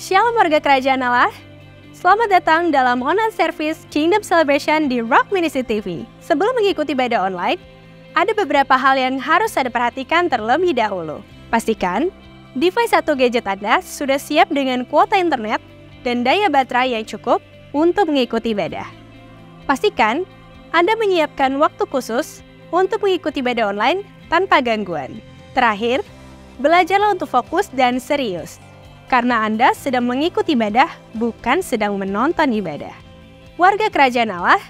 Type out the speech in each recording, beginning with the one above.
Shalom warga kerajaan Allah. Selamat datang dalam online service Kingdom Celebration di Rock Ministry TV. Sebelum mengikuti ibadah online, ada beberapa hal yang harus Anda perhatikan terlebih dahulu. Pastikan device atau gadget Anda sudah siap dengan kuota internet dan daya baterai yang cukup untuk mengikuti ibadah. Pastikan Anda menyiapkan waktu khusus untuk mengikuti ibadah online tanpa gangguan. Terakhir, belajarlah untuk fokus dan serius. Karena Anda sedang mengikuti ibadah, bukan sedang menonton ibadah. Warga kerajaan Allah,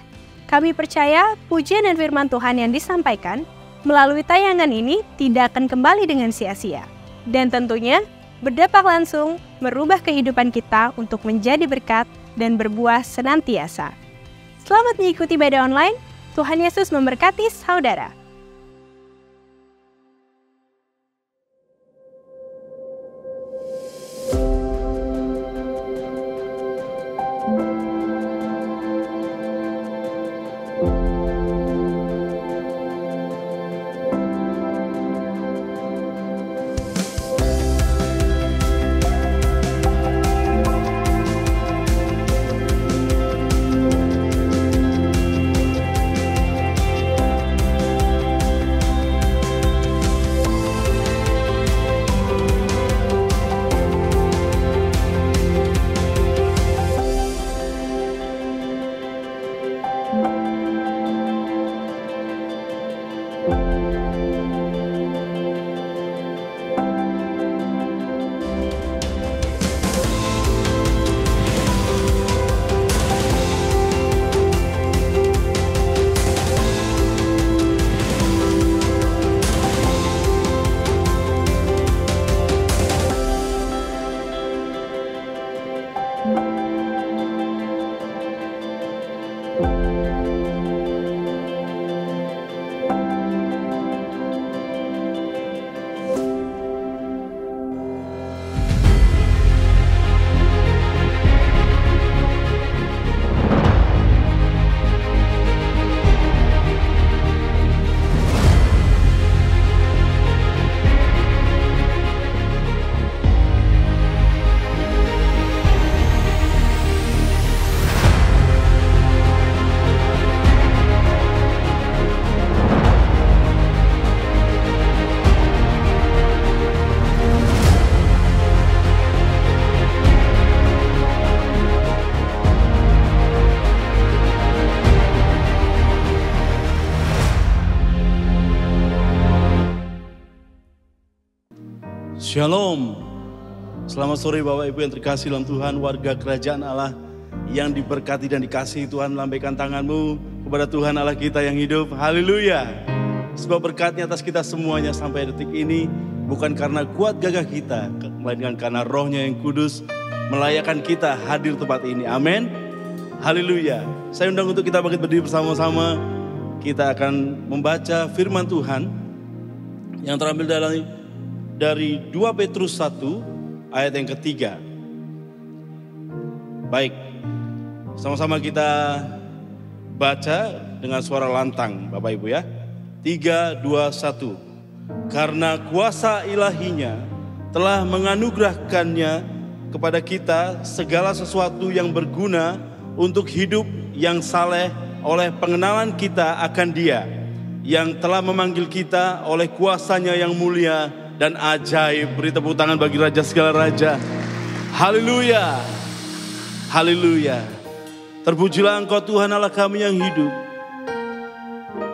kami percaya pujian dan firman Tuhan yang disampaikan melalui tayangan ini tidak akan kembali dengan sia-sia. Dan tentunya berdampak langsung merubah kehidupan kita untuk menjadi berkat dan berbuah senantiasa. Selamat mengikuti ibadah online, Tuhan Yesus memberkati saudara. Shalom. Selamat sore Bapak Ibu yang terkasih dalam Tuhan, warga kerajaan Allah yang diberkati dan dikasihi Tuhan. Lambaikan tanganmu kepada Tuhan Allah kita yang hidup. Haleluya. Sebab berkatnya atas kita semuanya sampai detik ini bukan karena kuat gagah kita, melainkan karena Roh-Nya yang kudus melayakkan kita hadir tempat ini. Amin. Haleluya. Saya undang untuk kita bangkit berdiri bersama-sama. Kita akan membaca firman Tuhan yang terambil dari 2 Petrus 1 ayat yang ketiga. Baik, sama-sama kita baca dengan suara lantang Bapak Ibu ya. 3, 2, 1. Karena kuasa ilahinya telah menganugerahkannya kepada kita segala sesuatu yang berguna untuk hidup yang saleh oleh pengenalan kita akan Dia yang telah memanggil kita oleh kuasanya yang mulia dan ajaib. Beri tepuk tangan bagi Raja segala Raja. Haleluya. Haleluya. Terpujilah Engkau Tuhan Allah kami yang hidup.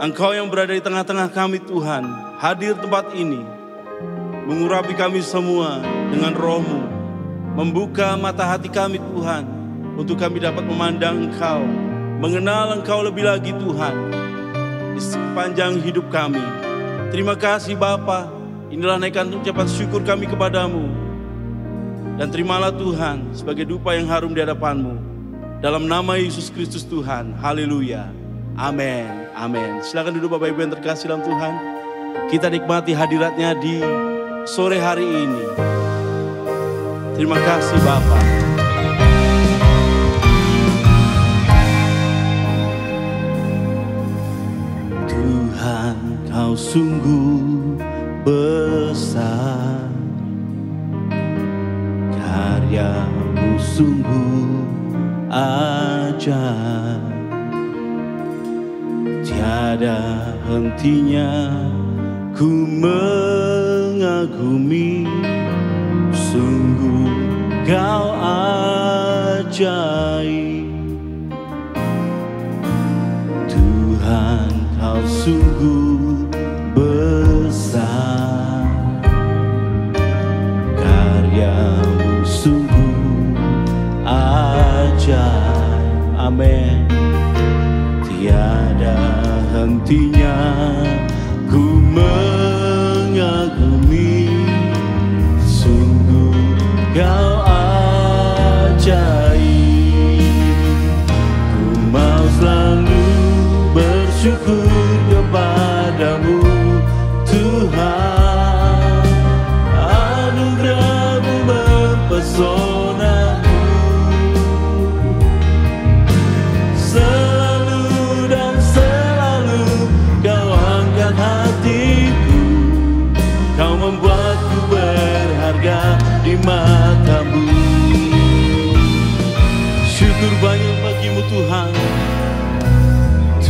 Engkau yang berada di tengah-tengah kami Tuhan. Hadir tempat ini. Mengurapi kami semua dengan Roh-Mu. Membuka mata hati kami Tuhan. Untuk kami dapat memandang Engkau. Mengenal Engkau lebih lagi Tuhan. Di sepanjang hidup kami. Terima kasih Bapa. Inilah naikkan ucapan syukur kami kepadamu. Dan terimalah Tuhan sebagai dupa yang harum di hadapan-Mu. Dalam nama Yesus Kristus Tuhan. Haleluya. Amin. Amin. Silakan duduk Bapak Ibu yang terkasih dalam Tuhan. Kita nikmati hadiratnya di sore hari ini. Terima kasih Bapa. Tuhan Kau sungguh besar, karya sungguh ajaib, tiada hentinya ku mengagumi, sungguh kau ajaib. Tuhan, kau sungguh besar, karyamu sungguh ajaib. Amin. Tiada hentinya ku mengagumi, sungguh kau ajaib. Ku mau selalu bersyukur kepadamu Tuhan, anugerah-Mu mempesonaku. Selalu dan selalu kau angkat hatiku, kau membuatku berharga di mata-Mu. Syukur banyak bagi-Mu Tuhan.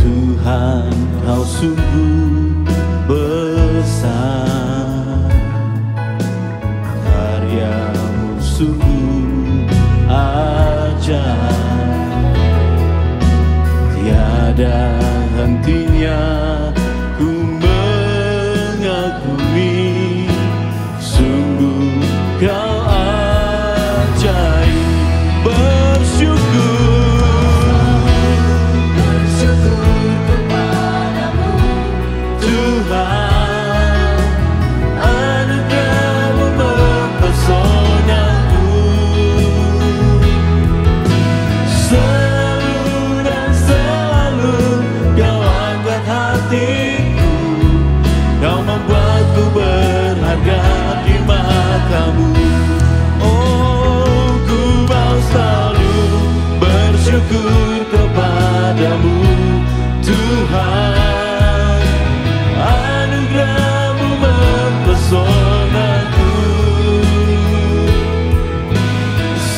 Tuhan, kau sungguh besar, karya-Mu sungguh ajaib, tiada hentinya ku mengagumi, sungguh kau ajaib. Bersyukur kepadamu Tuhan, anugerah-Mu mempesonaku. Selalu dan selalu kau angkat hatiku, kau membuatku berharga di mata-Mu. Oh, ku mau selalu bersyukur kepadamu Tuhan, anugerah-Mu mempesonaku.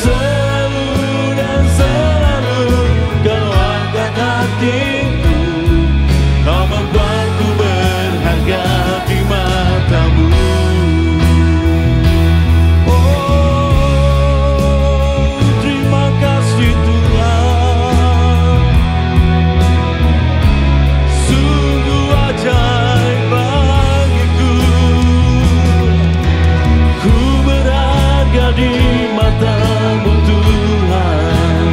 Selalu dan selalu kau angkat hatiku, kau membuatku berharga di mata-Mu. Oh, terima kasih Tuhan, sungguh ajaib bagiku. Ku berharga di mata-Mu Tuhan,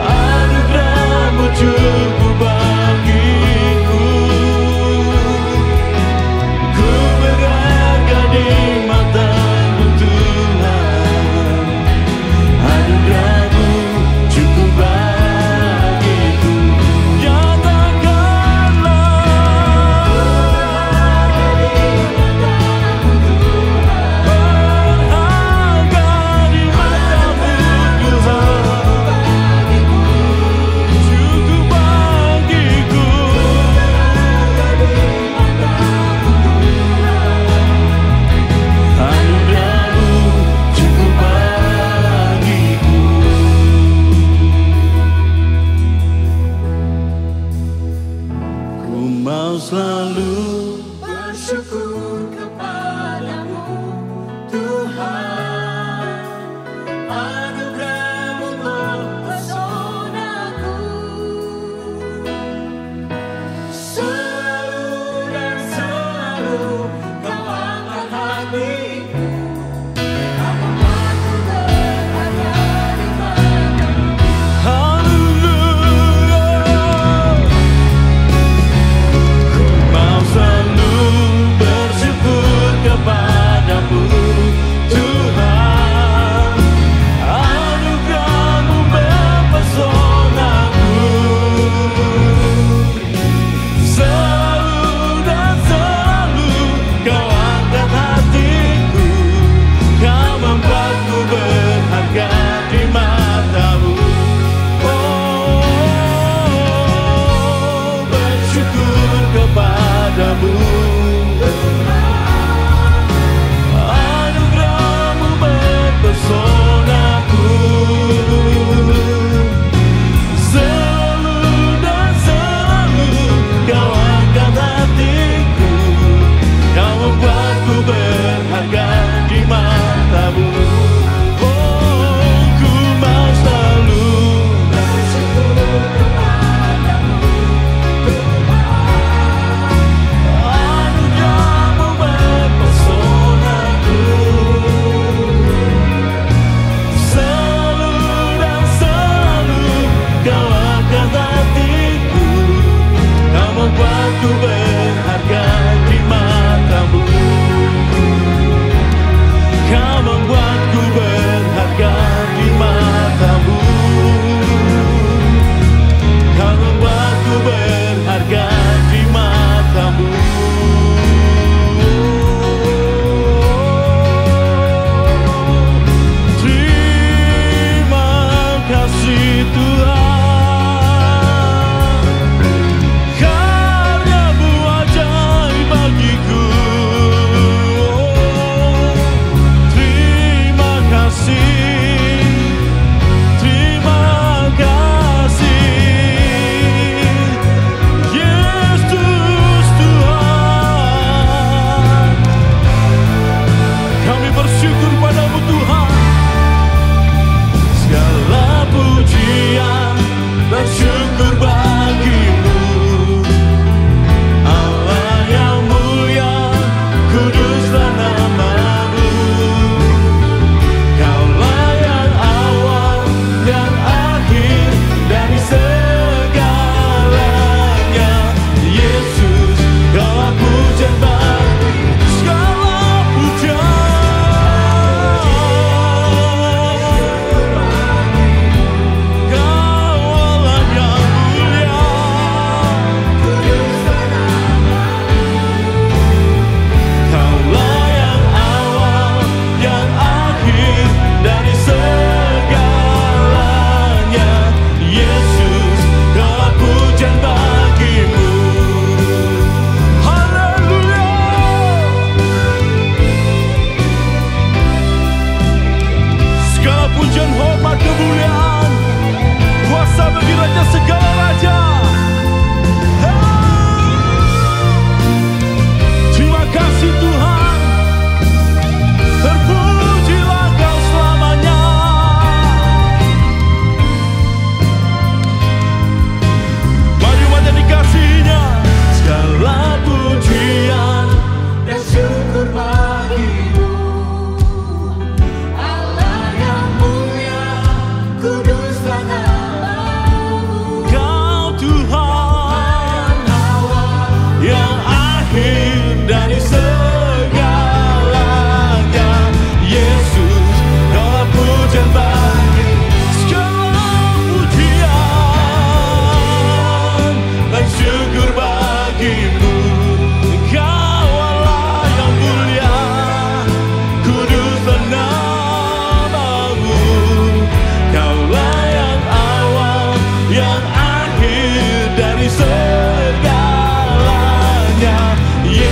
anugerah-Mu cukup bagiku. Ku berharga di mata-Mu Tuhan, anugerah-Mu cukup bagiku. Mau selalu bersyukur kepadamu Tuhan, anugerah-Mu mempesonaku. Selalu dan selalu kau angkat hatiku, kau membuatku berharga di mata-Mu. Haleluya. Mau selalu bersyukur kepadamu Tuhan, anugerah-Mu mempesonaku. Selalu dan selalu kau angkat hatiku,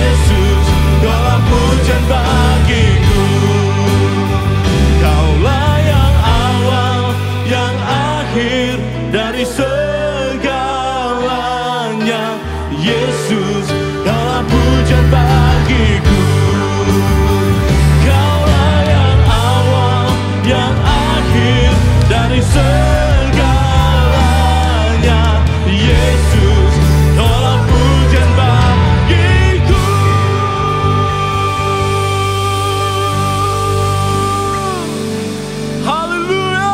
Yesus, Kaulah pujian bagiku. Kaulah yang awal, yang akhir dari segalanya. Yesus, Kaulah pujian bagiku. Kaulah yang awal, yang akhir dari segalanya. Yesus, Kaulah pujian bagiku. Haleluya.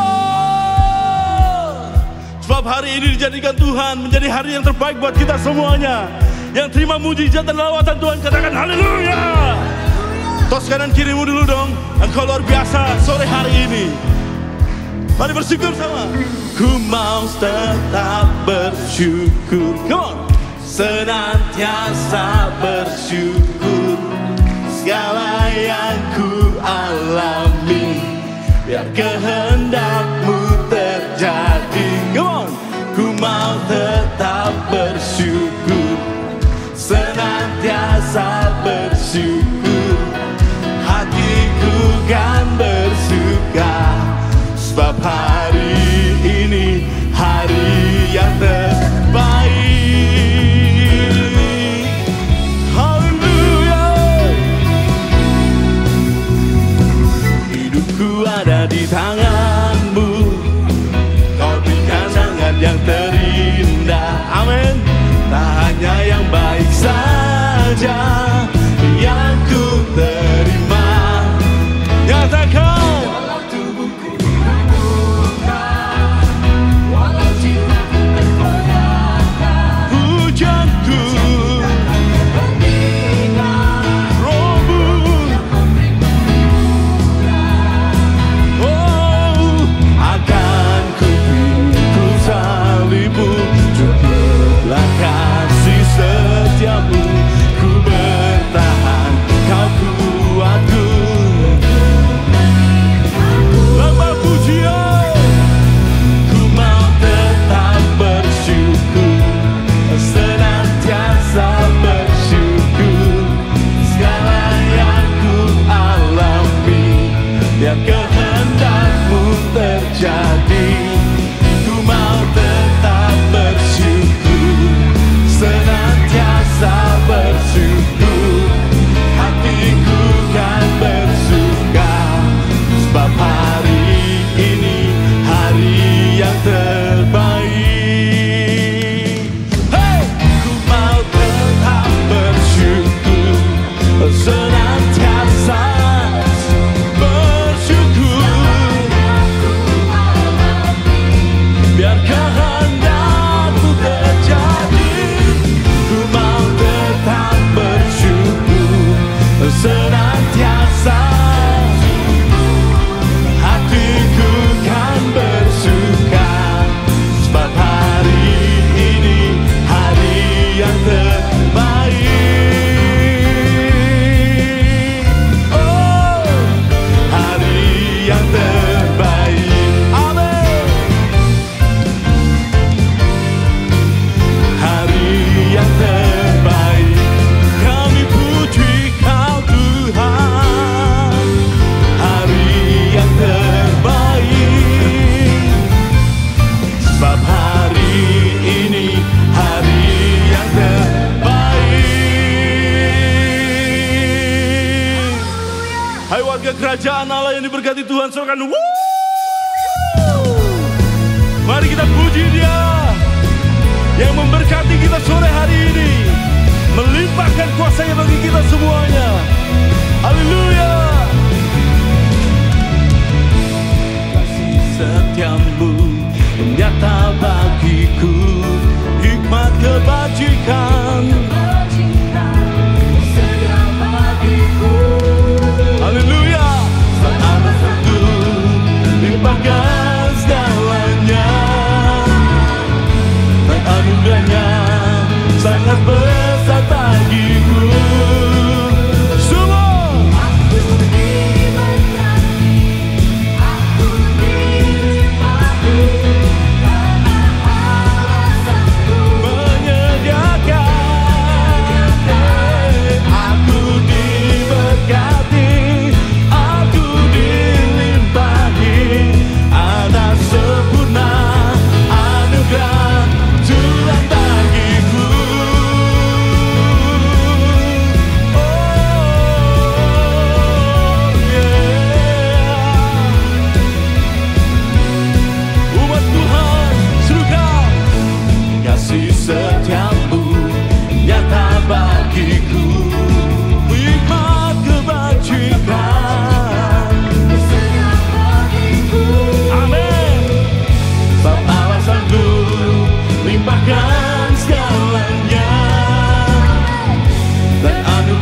Sebab hari ini dijadikan Tuhan menjadi hari yang terbaik buat kita semuanya. Yang terima mujizat dan lawatan Tuhan, katakan haleluya. Tos kanan kirimu dulu dong. Engkau luar biasa sore hari ini. Mari bersyukur sama. Ku mau tetap bersyukur. Come on. Senantiasa bersyukur. Segala yang ku alami, biar kehendak-Mu terjadi. Come on. Ku mau tetap bersyukur. Senantiasa bersyukur. Hatiku kan bersuka. Sebab hari ini hari yang terbaik. Haleluya. Hidupku ada di tangan-Mu. Kau berikan sangat yang terindah. Amin. Tak hanya yang baik saja yang ku terima. Nyatakan. Kasih setiamu, ku bertahan, Kau kuatku. Lama pujian, ku mau tetap bersyukur. Senantiasa bersyukur. Segala yang ku alami, biar kehendak-Mu terjadi. Ku mau tetap bersyukur. Senantiasa bersyukur. Hatiku kan bersuka. Sebab hari ini hari yang terbaik. Hey! Ku mau tetap bersyukur. Senantiasa bersyukur. Biar kehendak-Mu terjadi. Ku mau tetap bersyukur. Senantiasa hatiku kan bersuka. Sebab hari ini hari yang terbaik. Oh, hari yang terbaik. Amin. Hari yang terbaik. Kami puji Kau Tuhan. Hari yang terbaik. Sebab hari ini hari yang terbaik. Hai warga kerajaan Allah yang diberkati Tuhan, sorakan wuh. Mari kita puji Dia yang memberkati kita sore hari ini, melimpahkan kuasa-Nya bagi kita semuanya. Haleluya. Kasih setiamu nyata bagiku, hikmat kebajikan. Haleluya. Saat itu limpahkan segalanya. Anugerahnya sangat besar bagiku. Semua aku diberkati, aku dinikmati, karena alasanku menyediakan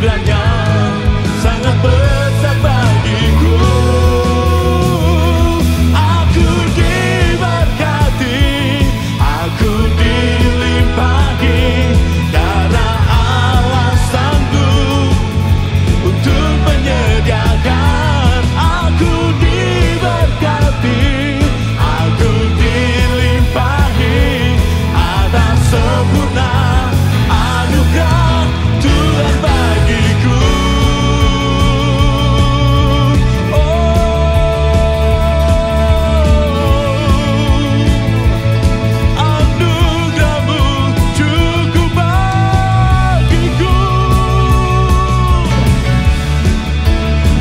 anugerahnya sangat besar bagiku. Aku diberkati, aku dilimpahi, karena Allah sanggup untuk menyediakan. Aku diberkati, aku dilimpahi, ada sempurna anugerah Tuhan bagiku. Anugerahmu cukup bagiku.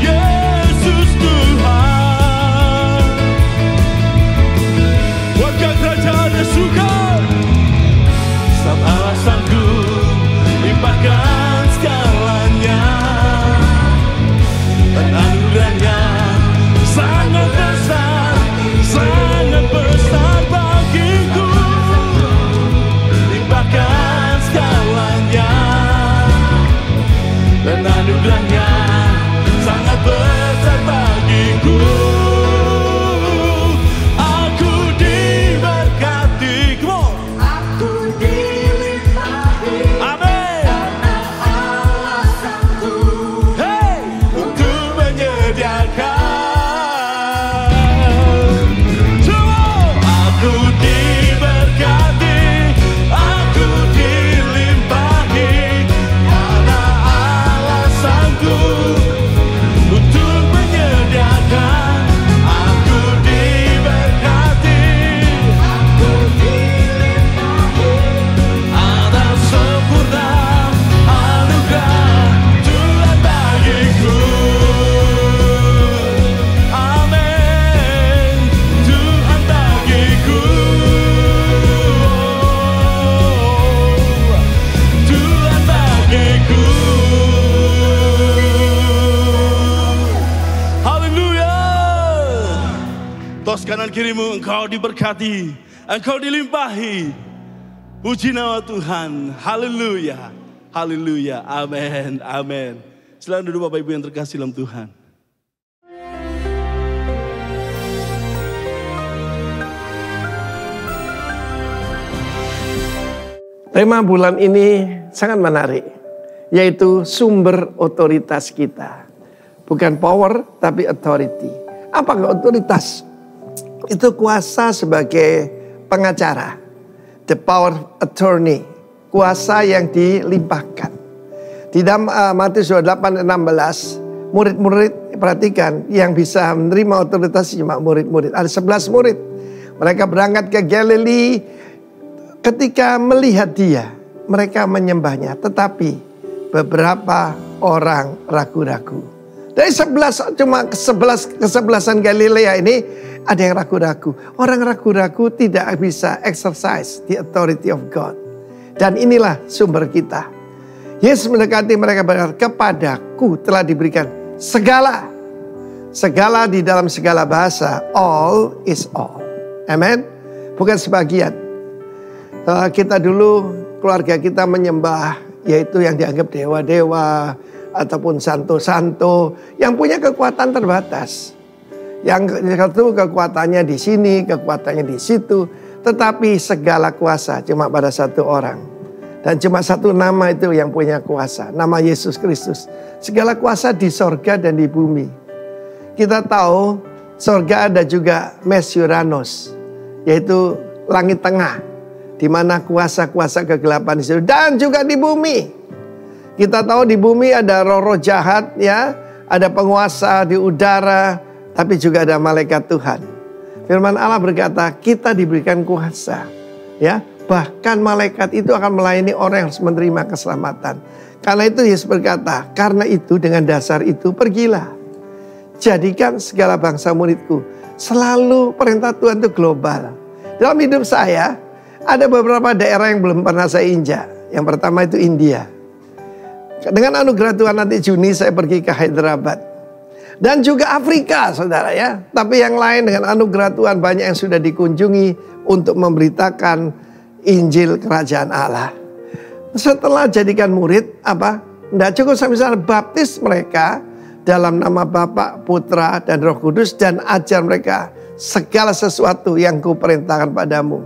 Yesus Tuhan, warga kerajaan surga, sebab Allah sanggup limpahkan segalanya, dan anugerahnya sangat besar bagiku. Limpahkan segalanya, dan anugerahnya sangat besar bagiku. Aku diberkati, come on. Aku dilimpahi, Amin. karena Allah sanggup. Hey, untuk menyediakan. Semua. Aku diberkati, aku dilimpahi, karena Allah sanggup untuk menyediakan. Aku diberkati, Aku dilimpahi, ada sempurna anugerah Tuhan bagiku. Amin, Tuhan bagiku. Tuhan bagiku. Haleluya. Tos kanan kirimu, engkau diberkati, engkau dilimpahi. Puji nama Tuhan. Haleluya. Haleluya. Amin. Amin. Silakan duduk Bapak Ibu yang terkasih dalam Tuhan. Tema bulan ini sangat menarik, yaitu sumber otoritas kita. Bukan power, tapi authority. Apa otoritas? Itu kuasa sebagai pengacara. The power of attorney. Kuasa yang dilimpahkan. Di dalam Matius 28:16, murid-murid, perhatikan, yang bisa menerima otoritas cuma murid-murid. Ada 11 murid. Mereka berangkat ke Galilea. Ketika melihat dia, mereka menyembahnya. Tetapi beberapa orang ragu-ragu. Dari 11 Galilea ini ada yang ragu-ragu. Orang ragu-ragu tidak bisa exercise the authority of God. Dan inilah sumber kita. Yesus mendekati mereka berkata, kepadaku telah diberikan segala. Segala di dalam segala bahasa. All is all. Amen. Bukan sebagian. Kita dulu, keluarga kita menyembah, yaitu yang dianggap dewa-dewa ataupun santo-santo yang punya kekuatan terbatas. Yang satu kekuatannya di sini, kekuatannya di situ, tetapi segala kuasa cuma pada satu orang. Dan cuma satu nama itu yang punya kuasa, nama Yesus Kristus. Segala kuasa di sorga dan di bumi. Kita tahu sorga ada juga Mesyuranos, yaitu langit tengah, di mana kuasa-kuasa kegelapan di situ, dan juga di bumi. Kita tahu di bumi ada roh-roh jahat, ya, ada penguasa di udara, tapi juga ada malaikat Tuhan. Firman Allah berkata, kita diberikan kuasa, ya. Bahkan malaikat itu akan melayani orang yang harus menerima keselamatan. Karena itu Yesus berkata, karena itu dengan dasar itu pergilah. Jadikan segala bangsa muridku. Selalu perintah Tuhan itu global. Dalam hidup saya, ada beberapa daerah yang belum pernah saya injak. Yang pertama itu India. Dengan anugerah Tuhan nanti Juni saya pergi ke Hyderabad. Dan juga Afrika, saudara ya. Tapi yang lain dengan anugerah Tuhan banyak yang sudah dikunjungi untuk memberitakan Injil Kerajaan Allah. Setelah jadikan murid, Tidak cukup sampai sana, baptis mereka dalam nama Bapa, Putra, dan Roh Kudus, dan ajar mereka segala sesuatu yang kuperintahkan padamu.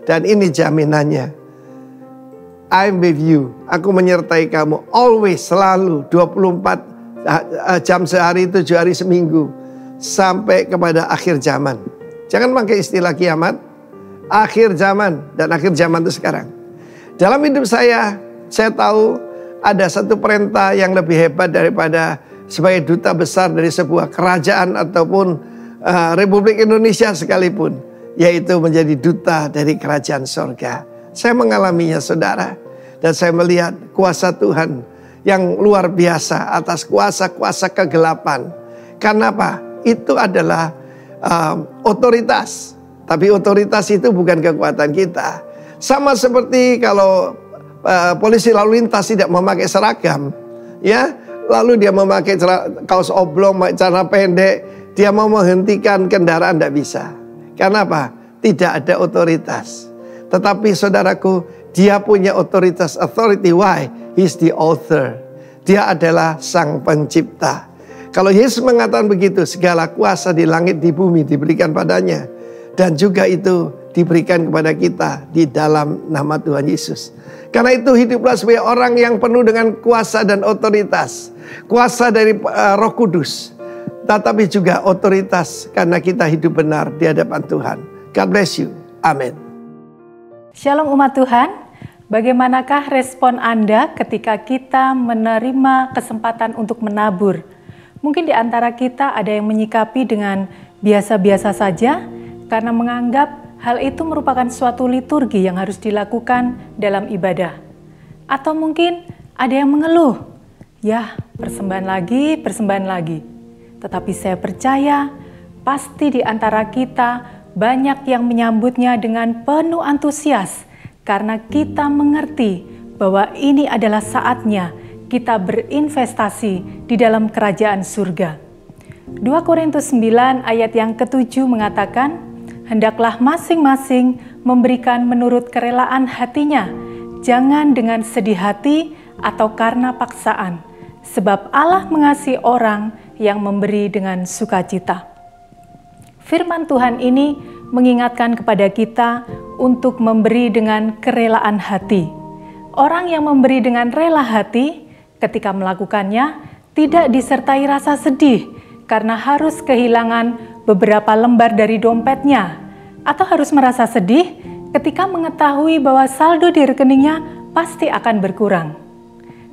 Dan ini jaminannya. I'm with you. Aku menyertai kamu. Always, selalu, 24 jam sehari, 7 hari seminggu. Sampai kepada akhir zaman. Jangan pakai istilah kiamat. Akhir zaman. Dan akhir zaman itu sekarang. Dalam hidup saya tahu ada satu perintah yang lebih hebat daripada sebagai duta besar dari sebuah kerajaan ataupun Republik Indonesia sekalipun, yaitu menjadi duta dari kerajaan sorga. Saya mengalaminya, saudara, dan saya melihat kuasa Tuhan yang luar biasa atas kuasa-kuasa kegelapan. Karena apa? Itu adalah otoritas, tapi otoritas itu bukan kekuatan kita. Sama seperti kalau polisi lalu lintas tidak memakai seragam, ya, lalu dia memakai kaos oblong, celana pendek, dia mau menghentikan kendaraan tidak bisa. Karena apa? Tidak ada otoritas. Tetapi saudaraku, dia punya otoritas, authority. Why? He's the author. Dia adalah sang pencipta. Kalau Yesus mengatakan begitu, segala kuasa di langit di bumi diberikan padanya, dan juga itu diberikan kepada kita di dalam nama Tuhan Yesus. Karena itu hiduplah sebagai orang yang penuh dengan kuasa dan otoritas. Kuasa dari Roh Kudus, tetapi juga otoritas karena kita hidup benar di hadapan Tuhan. God bless you. Amin. Shalom umat Tuhan. Bagaimanakah respon Anda ketika kita menerima kesempatan untuk menabur? Mungkin di antara kita ada yang menyikapi dengan biasa-biasa saja karena menganggap hal itu merupakan suatu liturgi yang harus dilakukan dalam ibadah. Atau mungkin ada yang mengeluh, ya persembahan lagi. Tetapi saya percaya pasti di antara kita banyak yang menyambutnya dengan penuh antusias karena kita mengerti bahwa ini adalah saatnya kita berinvestasi di dalam kerajaan surga. 2 Korintus 9 ayat yang ke-7 mengatakan, hendaklah masing-masing memberikan menurut kerelaan hatinya, jangan dengan sedih hati atau karena paksaan, sebab Allah mengasihi orang yang memberi dengan sukacita. Firman Tuhan ini mengingatkan kepada kita untuk memberi dengan kerelaan hati. Orang yang memberi dengan rela hati, ketika melakukannya, tidak disertai rasa sedih karena harus kehilangan beberapa lembar dari dompetnya, atau harus merasa sedih ketika mengetahui bahwa saldo di rekeningnya pasti akan berkurang.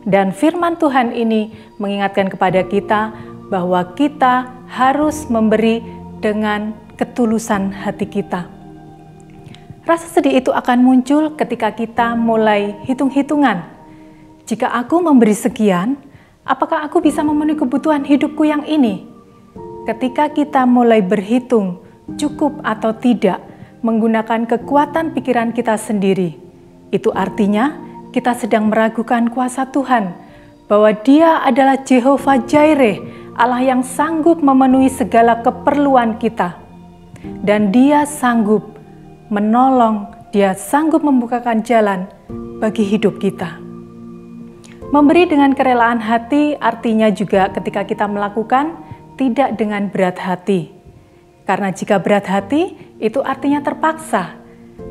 Dan firman Tuhan ini mengingatkan kepada kita bahwa kita harus memberi dengan ketulusan hati kita. Rasa sedih itu akan muncul ketika kita mulai hitung-hitungan. Jika aku memberi sekian, apakah aku bisa memenuhi kebutuhan hidupku yang ini? Ketika kita mulai berhitung cukup atau tidak menggunakan kekuatan pikiran kita sendiri, itu artinya kita sedang meragukan kuasa Tuhan, bahwa Dia adalah Jehovah Jireh, Allah yang sanggup memenuhi segala keperluan kita. Dan Dia sanggup menolong, Dia sanggup membukakan jalan bagi hidup kita. Memberi dengan kerelaan hati artinya juga ketika kita melakukan tidak dengan berat hati. Karena jika berat hati itu artinya terpaksa,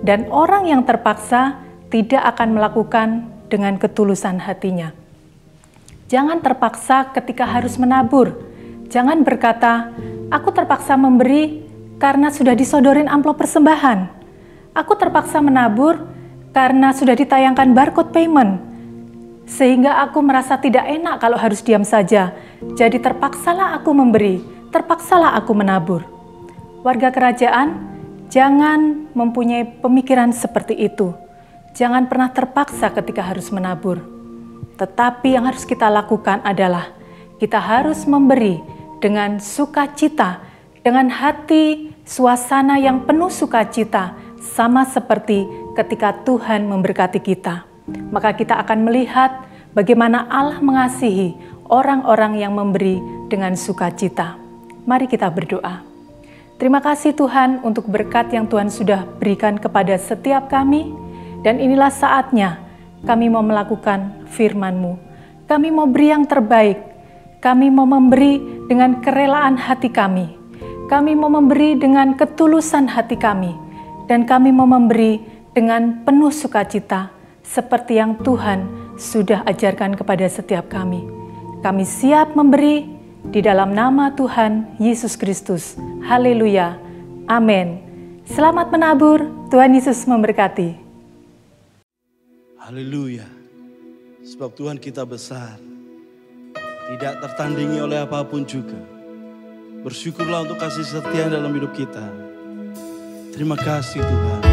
dan orang yang terpaksa tidak akan melakukan dengan ketulusan hatinya. Jangan terpaksa ketika harus menabur. Jangan berkata, aku terpaksa memberi karena sudah disodorin amplop persembahan. Aku terpaksa menabur karena sudah ditayangkan barcode payment. Sehingga aku merasa tidak enak kalau harus diam saja. Jadi terpaksalah aku memberi, terpaksalah aku menabur. Warga kerajaan, jangan mempunyai pemikiran seperti itu. Jangan pernah terpaksa ketika harus menabur. Tetapi yang harus kita lakukan adalah kita harus memberi dengan sukacita, dengan hati suasana yang penuh sukacita, sama seperti ketika Tuhan memberkati kita. Maka kita akan melihat bagaimana Allah mengasihi orang-orang yang memberi dengan sukacita. Mari kita berdoa. Terima kasih Tuhan untuk berkat yang Tuhan sudah berikan kepada setiap kami. Dan inilah saatnya kami mau melakukan firman-Mu. Kami mau beri yang terbaik. Kami mau memberi dengan kerelaan hati kami. Kami mau memberi dengan ketulusan hati kami. Dan kami mau memberi dengan penuh sukacita seperti yang Tuhan sudah ajarkan kepada setiap kami. Kami siap memberi di dalam nama Tuhan Yesus Kristus. Haleluya. Amin. Selamat menabur. Tuhan Yesus memberkati. Haleluya. Sebab Tuhan kita besar. Tidak tertandingi oleh apapun juga. Bersyukurlah untuk kasih setia dalam hidup kita. Terima kasih Tuhan.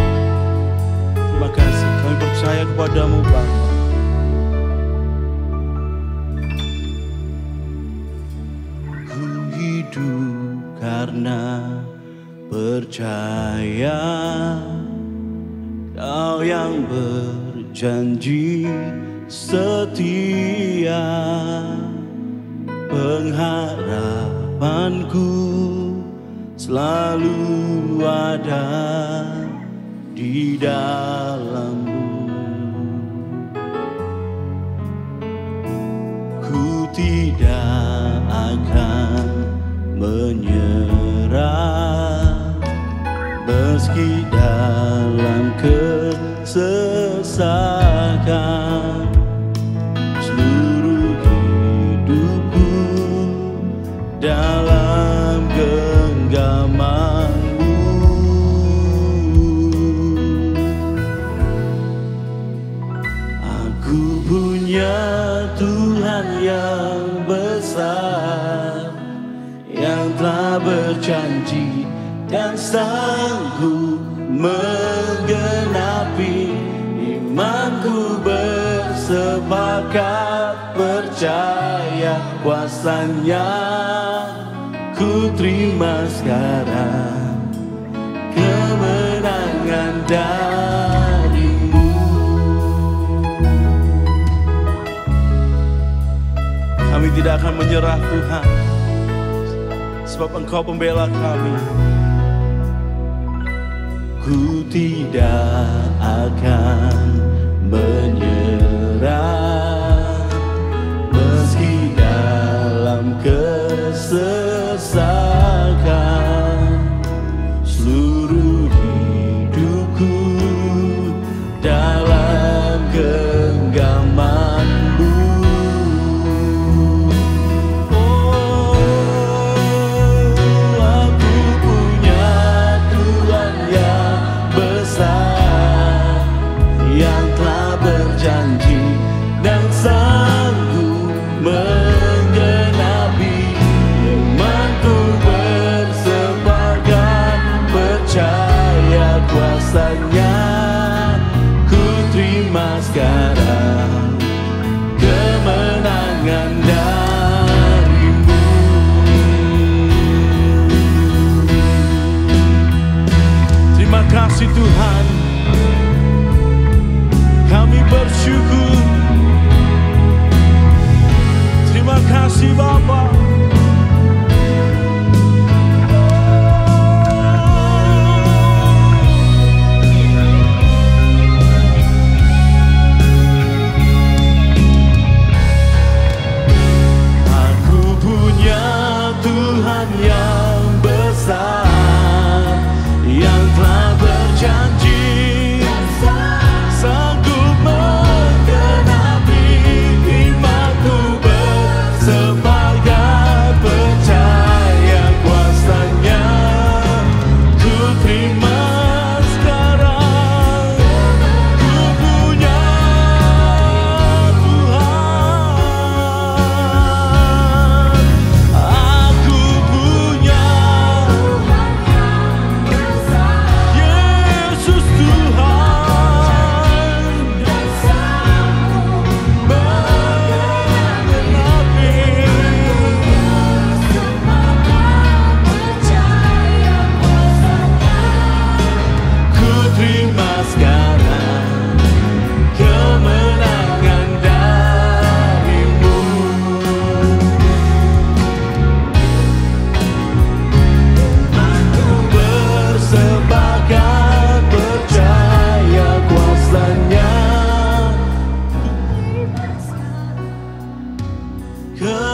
Terima kasih. Kami percaya kepadamu Bapa. Ku hidup karena percaya. Kau yang berjanji setia. Pengharapanku selalu ada di dalam-Mu. Ku tidak akan menyerah meski dalam kesesakan. Seluruh hidupku dalam genggaman-Mu. Aku punya Tuhan yang besar, yang telah berjanji dan sanggup menggenapi. Imanku bersepakat percaya kuasa-Nya. Ku terima sekarang kemenangan dari-Mu. Kami tidak akan menyerah Tuhan, sebab Engkau pembela kami. Ku tidak akan menyerah meski dalam kesesakan. Seluruh hidupku dalam genggaman-Mu. Aku punya Tuhan yang besar, yang telah berjanji dan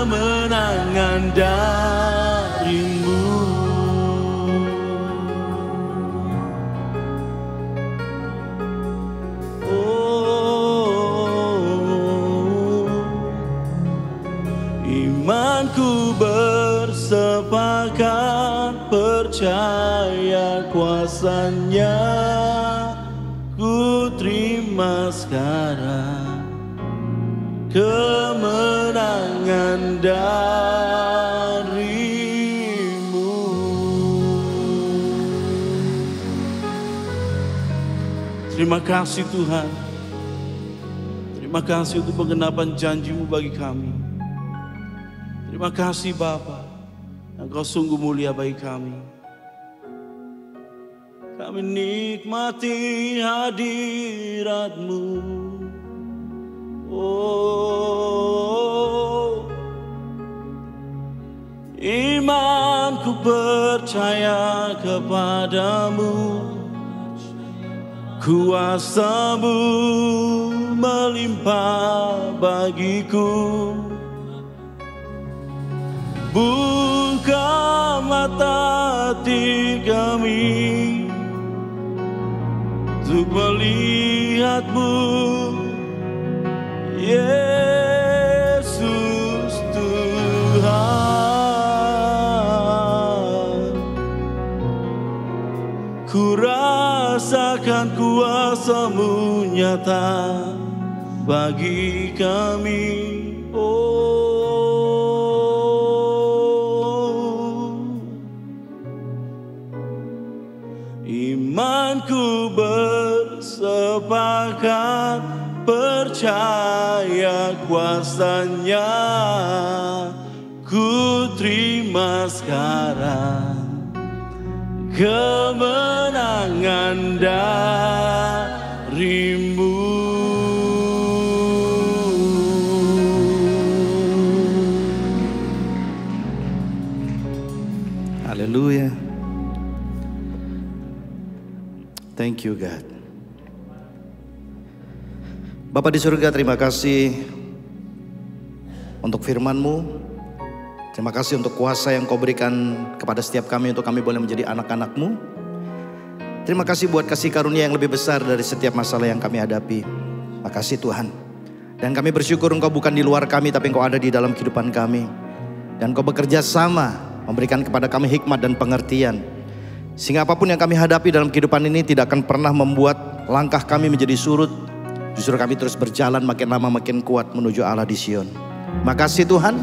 kemenangan darimu. Imanku bersepakat percaya kuasanya, ku terima sekarang kemenangan darimu. Terima kasih Tuhan. Terima kasih untuk penggenapan janji-Mu bagi kami. Terima kasih Bapa, Engkau sungguh mulia bagi kami. Kami nikmati hadirat-Mu. Oh, imanku percaya kepadamu, kuasa-Mu melimpah bagiku. Buka mata hati kami untuk melihat-Mu, Yesus Tuhan. Ku rasakan kuasa-Mu nyata bagi kami. Imanku bersepakat percaya kuasanya, ku terima sekarang kemenangan darimu. Haleluya. Thank you God. Bapa di surga, terima kasih untuk firman-Mu. Terima kasih untuk kuasa yang Kau berikan kepada setiap kami untuk kami boleh menjadi anak-anak-Mu. Terima kasih buat kasih karunia yang lebih besar dari setiap masalah yang kami hadapi. Makasih Tuhan. Dan kami bersyukur Engkau bukan di luar kami, tapi Engkau ada di dalam kehidupan kami. Dan Engkau bekerja sama memberikan kepada kami hikmat dan pengertian, sehingga apapun yang kami hadapi dalam kehidupan ini tidak akan pernah membuat langkah kami menjadi surut. Justru kami terus berjalan makin lama makin kuat menuju Allah di Sion. Makasih Tuhan,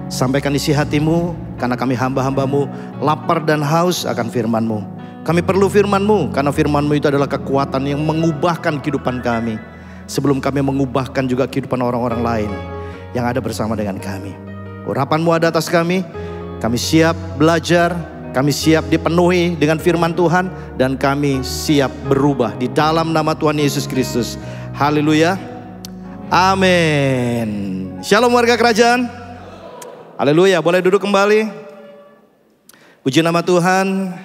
sampaikan isi hati-Mu, karena kami hamba-hamba-Mu lapar dan haus akan firman-Mu. Kami perlu firman-Mu, karena firman-Mu itu adalah kekuatan yang mengubahkan kehidupan kami, sebelum kami mengubahkan juga kehidupan orang-orang lain yang ada bersama dengan kami. Urapan-Mu ada atas kami siap belajar, kami siap dipenuhi dengan firman Tuhan, dan kami siap berubah di dalam nama Tuhan Yesus Kristus. Haleluya. Amin. Shalom warga kerajaan. Haleluya. Boleh duduk kembali. Puji nama Tuhan.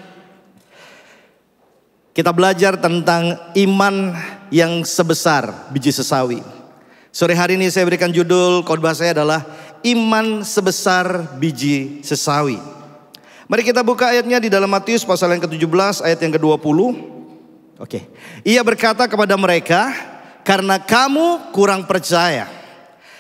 Kita belajar tentang iman yang sebesar biji sesawi. Sore hari ini saya berikan judul khotbah saya adalah iman sebesar biji sesawi. Mari kita buka ayatnya di dalam Matius pasal yang ke-17 ayat yang ke-20. Oke. Ia berkata kepada mereka, karena kamu kurang percaya.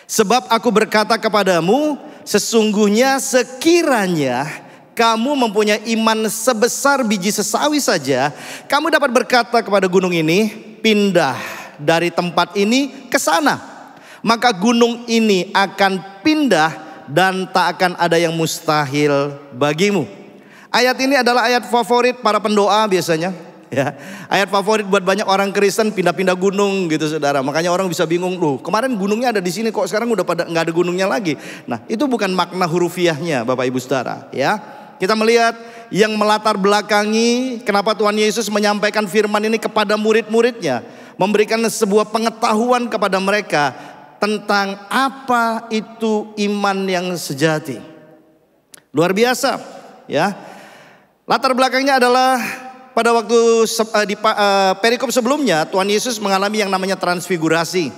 Sebab aku berkata kepadamu, sesungguhnya sekiranya kamu mempunyai iman sebesar biji sesawi saja, kamu dapat berkata kepada gunung ini, pindah dari tempat ini ke sana. Maka gunung ini akan pindah dan tak akan ada yang mustahil bagimu. Ayat ini adalah ayat favorit para pendoa biasanya. Ya, ayat favorit buat banyak orang Kristen, pindah-pindah gunung gitu saudara. Makanya orang bisa bingung, loh kemarin gunungnya ada di sini kok sekarang udah pada nggak ada gunungnya lagi. Nah itu bukan makna hurufiahnya Bapak Ibu saudara. Ya, kita melihat yang melatar belakangi kenapa Tuhan Yesus menyampaikan firman ini kepada murid-muridnya, memberikan sebuah pengetahuan kepada mereka tentang apa itu iman yang sejati. Luar biasa ya. Latar belakangnya adalah pada waktu di perikop sebelumnya Tuhan Yesus mengalami yang namanya transfigurasi.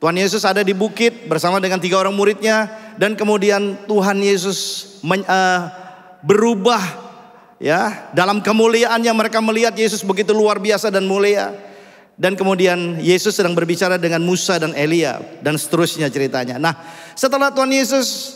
Tuhan Yesus ada di bukit bersama dengan 3 orang muridnya, dan kemudian Tuhan Yesus berubah, ya, dalam kemuliaannya mereka melihat Yesus begitu luar biasa dan mulia. Dan kemudian Yesus sedang berbicara dengan Musa dan Elia dan seterusnya ceritanya. Nah, setelah Tuhan Yesus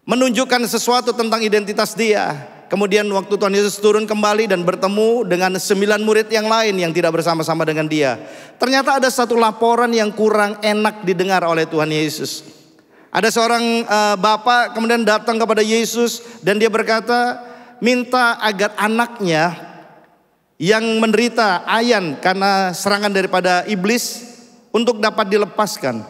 menunjukkan sesuatu tentang identitas dia, kemudian waktu Tuhan Yesus turun kembali dan bertemu dengan 9 murid yang lain yang tidak bersama-sama dengan dia, ternyata ada satu laporan yang kurang enak didengar oleh Tuhan Yesus. Ada seorang bapak kemudian datang kepada Yesus dan dia berkata, minta agar anaknya yang menderita ayan karena serangan daripada iblis untuk dapat dilepaskan.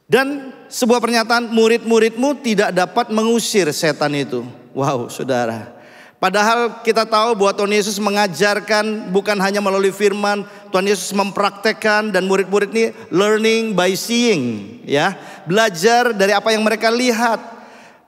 Dan sebuah pernyataan, murid-muridmu tidak dapat mengusir setan itu. Wow, saudara. Padahal kita tahu bahwa Tuhan Yesus mengajarkan bukan hanya melalui firman, Tuhan Yesus mempraktekkan, dan murid-murid ini learning by seeing, ya, belajar dari apa yang mereka lihat.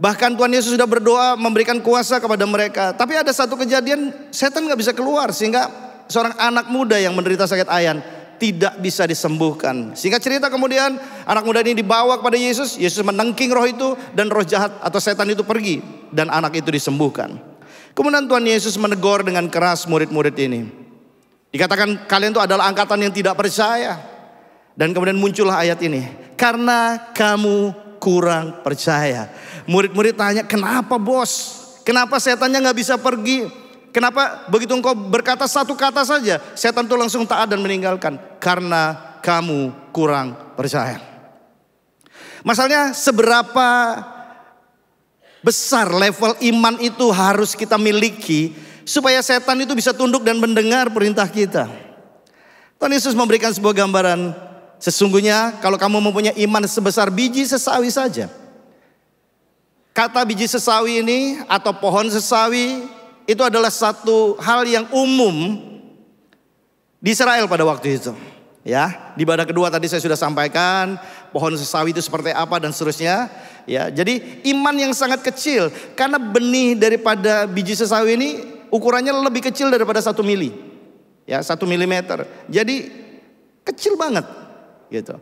Bahkan Tuhan Yesus sudah berdoa memberikan kuasa kepada mereka. Tapi ada satu kejadian, setan gak bisa keluar, sehingga seorang anak muda yang menderita sakit ayan tidak bisa disembuhkan. Sehingga cerita kemudian anak muda ini dibawa kepada Yesus. Yesus menengking roh itu dan roh jahat atau setan itu pergi dan anak itu disembuhkan. Kemudian Tuhan Yesus menegur dengan keras murid-murid ini. Dikatakan kalian itu adalah angkatan yang tidak percaya. Dan kemudian muncullah ayat ini. Karena kamu kurang percaya. Murid-murid tanya, kenapa bos? Kenapa setannya gak bisa pergi? Kenapa begitu engkau berkata satu kata saja, setan itu langsung taat dan meninggalkan? Karena kamu kurang percaya. Masalahnya seberapa besar level iman itu harus kita miliki supaya setan itu bisa tunduk dan mendengar perintah kita. Tuhan Yesus memberikan sebuah gambaran. Sesungguhnya kalau kamu mempunyai iman sebesar biji sesawi saja. Kata biji sesawi ini atau pohon sesawi itu adalah satu hal yang umum di Israel pada waktu itu. Ya, di ibadah kedua tadi saya sudah sampaikan pohon sesawi itu seperti apa dan seterusnya. Ya, jadi iman yang sangat kecil karena benih daripada biji sesawi ini ukurannya lebih kecil daripada 1 mili. Ya, 1 milimeter. Jadi kecil banget gitu.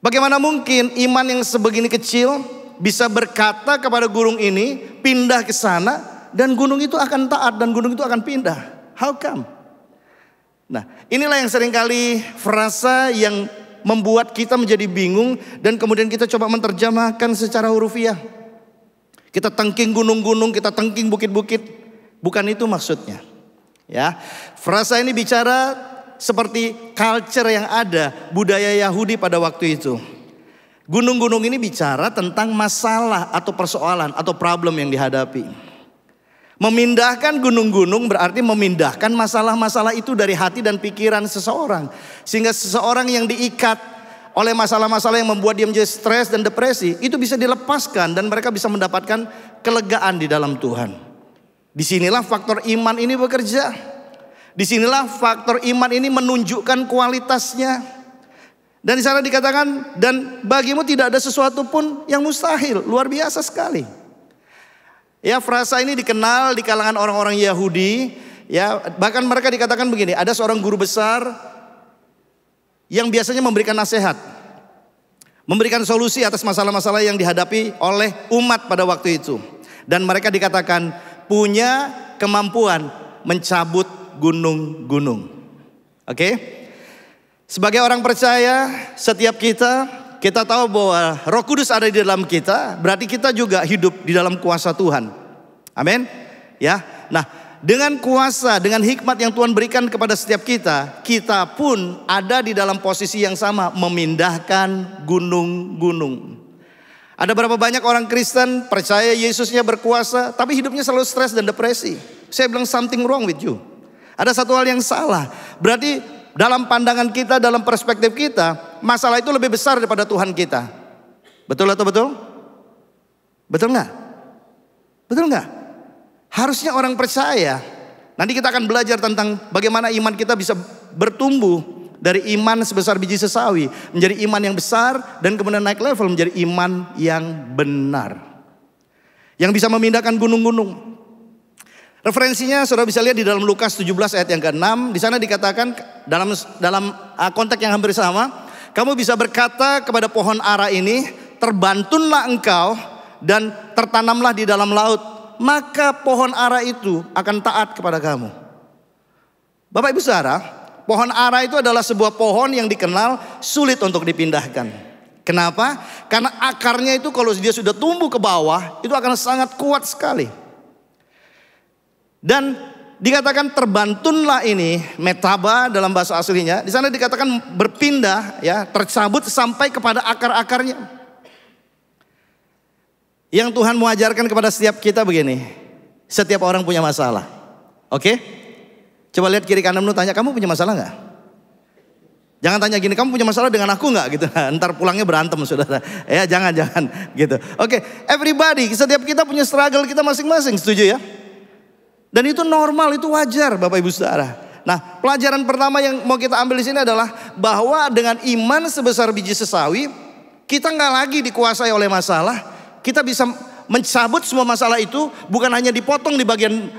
Bagaimana mungkin iman yang sebegini kecil bisa berkata kepada gunung ini pindah ke sana dan gunung itu akan taat dan gunung itu akan pindah? How come? Nah, inilah yang seringkali frasa yang membuat kita menjadi bingung dan kemudian kita coba menerjemahkan secara hurufiah. Kita tengking gunung-gunung, kita tengking bukit-bukit. Bukan itu maksudnya. Ya, frasa ini bicara seperti culture yang ada, budaya Yahudi pada waktu itu. Gunung-gunung ini bicara tentang masalah atau persoalan atau problem yang dihadapi. Memindahkan gunung-gunung berarti memindahkan masalah-masalah itu dari hati dan pikiran seseorang. Sehingga seseorang yang diikat oleh masalah-masalah yang membuat dia menjadi stres dan depresi, itu bisa dilepaskan dan mereka bisa mendapatkan kelegaan di dalam Tuhan. Disinilah faktor iman ini bekerja. Disinilah faktor iman ini menunjukkan kualitasnya. Dan di sana dikatakan, dan bagimu tidak ada sesuatu pun yang mustahil. Luar biasa sekali. Ya, frasa ini dikenal di kalangan orang-orang Yahudi. Ya, bahkan mereka dikatakan begini, ada seorang guru besar yang biasanya memberikan nasihat, memberikan solusi atas masalah-masalah yang dihadapi oleh umat pada waktu itu. Dan mereka dikatakan punya kemampuan mencabut gunung-gunung. Oke? Sebagai orang percaya, setiap kita tahu bahwa Roh Kudus ada di dalam kita, berarti kita juga hidup di dalam kuasa Tuhan. Amin. Ya. Nah, dengan kuasa, dengan hikmat yang Tuhan berikan kepada setiap kita, kita pun ada di dalam posisi yang sama, memindahkan gunung-gunung. Ada berapa banyak orang Kristen percaya Yesusnya berkuasa, tapi hidupnya selalu stres dan depresi. Saya bilang something wrong with you. Ada satu hal yang salah. Berarti dalam pandangan kita, dalam perspektif kita, masalah itu lebih besar daripada Tuhan kita. Betul atau betul? Betul nggak? Betul nggak? Harusnya orang percaya. Nanti kita akan belajar tentang bagaimana iman kita bisa bertumbuh dari iman sebesar biji sesawi menjadi iman yang besar dan kemudian naik level menjadi iman yang benar, yang bisa memindahkan gunung-gunung. Referensinya saudara bisa lihat di dalam Lukas 17 ayat yang ke-6. Di sana dikatakan dalam konteks yang hampir sama, Kamu bisa berkata kepada pohon ara ini, terbantunlah engkau dan tertanamlah di dalam laut. Maka pohon ara itu akan taat kepada kamu. Bapak Ibu Saudara, pohon ara itu adalah sebuah pohon yang dikenal sulit untuk dipindahkan. Kenapa? Karena akarnya itu kalau dia sudah tumbuh ke bawah, itu akan sangat kuat sekali. Dan dikatakan terbantunlah ini, metaba dalam bahasa aslinya. Di sana dikatakan berpindah, ya, tercabut sampai kepada akar-akarnya. Yang Tuhan mau ajarkan kepada setiap kita begini, setiap orang punya masalah. Oke? Coba lihat kiri kanan lu, tanya, kamu punya masalah nggak? Jangan tanya gini, kamu punya masalah dengan aku nggak? Gitu. Ntar pulangnya berantem, saudara. Ya jangan gitu. Oke, everybody, setiap kita punya struggle kita masing-masing, setuju ya? Dan itu normal, itu wajar Bapak Ibu Saudara. Nah, pelajaran pertama yang mau kita ambil di sini adalah bahwa dengan iman sebesar biji sesawi, kita nggak lagi dikuasai oleh masalah. Kita bisa mencabut semua masalah itu, bukan hanya dipotong di bagian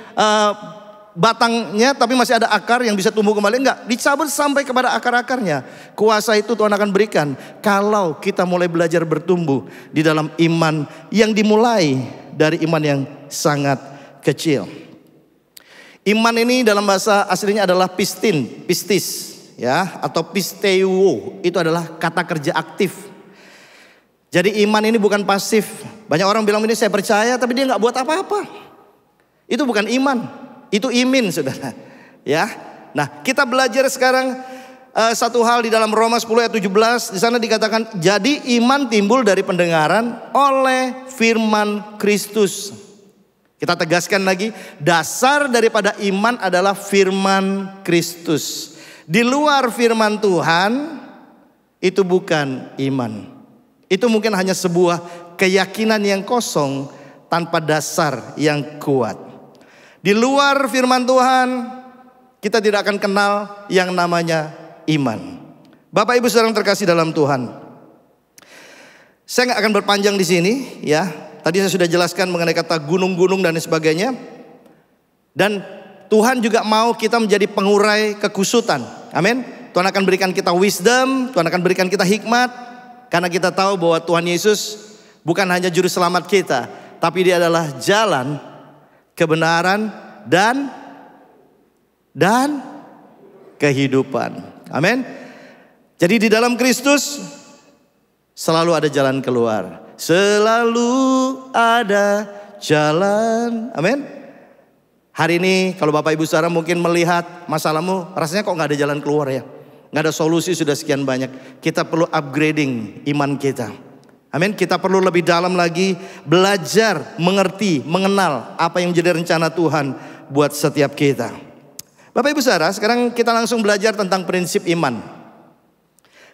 batangnya, tapi masih ada akar yang bisa tumbuh kembali. Enggak, dicabut sampai kepada akar-akarnya. Kuasa itu Tuhan akan berikan kalau kita mulai belajar bertumbuh di dalam iman yang dimulai dari iman yang sangat kecil. Iman ini dalam bahasa aslinya adalah pistis, ya, atau pisteuo. Itu adalah kata kerja aktif. Jadi iman ini bukan pasif. Banyak orang bilang ini saya percaya, tapi dia nggak buat apa-apa. Itu bukan iman, itu imin, saudara. Ya, nah kita belajar sekarang satu hal di dalam Roma 10 ayat 17. Di sana dikatakan, jadi iman timbul dari pendengaran oleh firman Kristus. Kita tegaskan lagi, dasar daripada iman adalah firman Kristus. Di luar firman Tuhan, itu bukan iman. Itu mungkin hanya sebuah keyakinan yang kosong tanpa dasar yang kuat. Di luar firman Tuhan, kita tidak akan kenal yang namanya iman. Bapak Ibu Saudara yang terkasih dalam Tuhan, saya nggak akan berpanjang di sini, ya. Tadi saya sudah jelaskan mengenai kata gunung-gunung dan sebagainya. Dan Tuhan juga mau kita menjadi pengurai kekusutan. Amin. Tuhan akan berikan kita wisdom, Tuhan akan berikan kita hikmat. Karena kita tahu bahwa Tuhan Yesus bukan hanya juru selamat kita, tapi dia adalah jalan, kebenaran, dan kehidupan. Amin. Jadi di dalam Kristus selalu ada jalan keluar. Selalu ada jalan. Amin. Hari ini kalau Bapak Ibu Saudara mungkin melihat masalahmu, rasanya kok gak ada jalan keluar ya, gak ada solusi, sudah sekian banyak. Kita perlu upgrading iman kita. Amin. Kita perlu lebih dalam lagi belajar, mengerti, mengenal apa yang menjadi rencana Tuhan buat setiap kita. Bapak Ibu Saudara, sekarang kita langsung belajar tentang prinsip iman.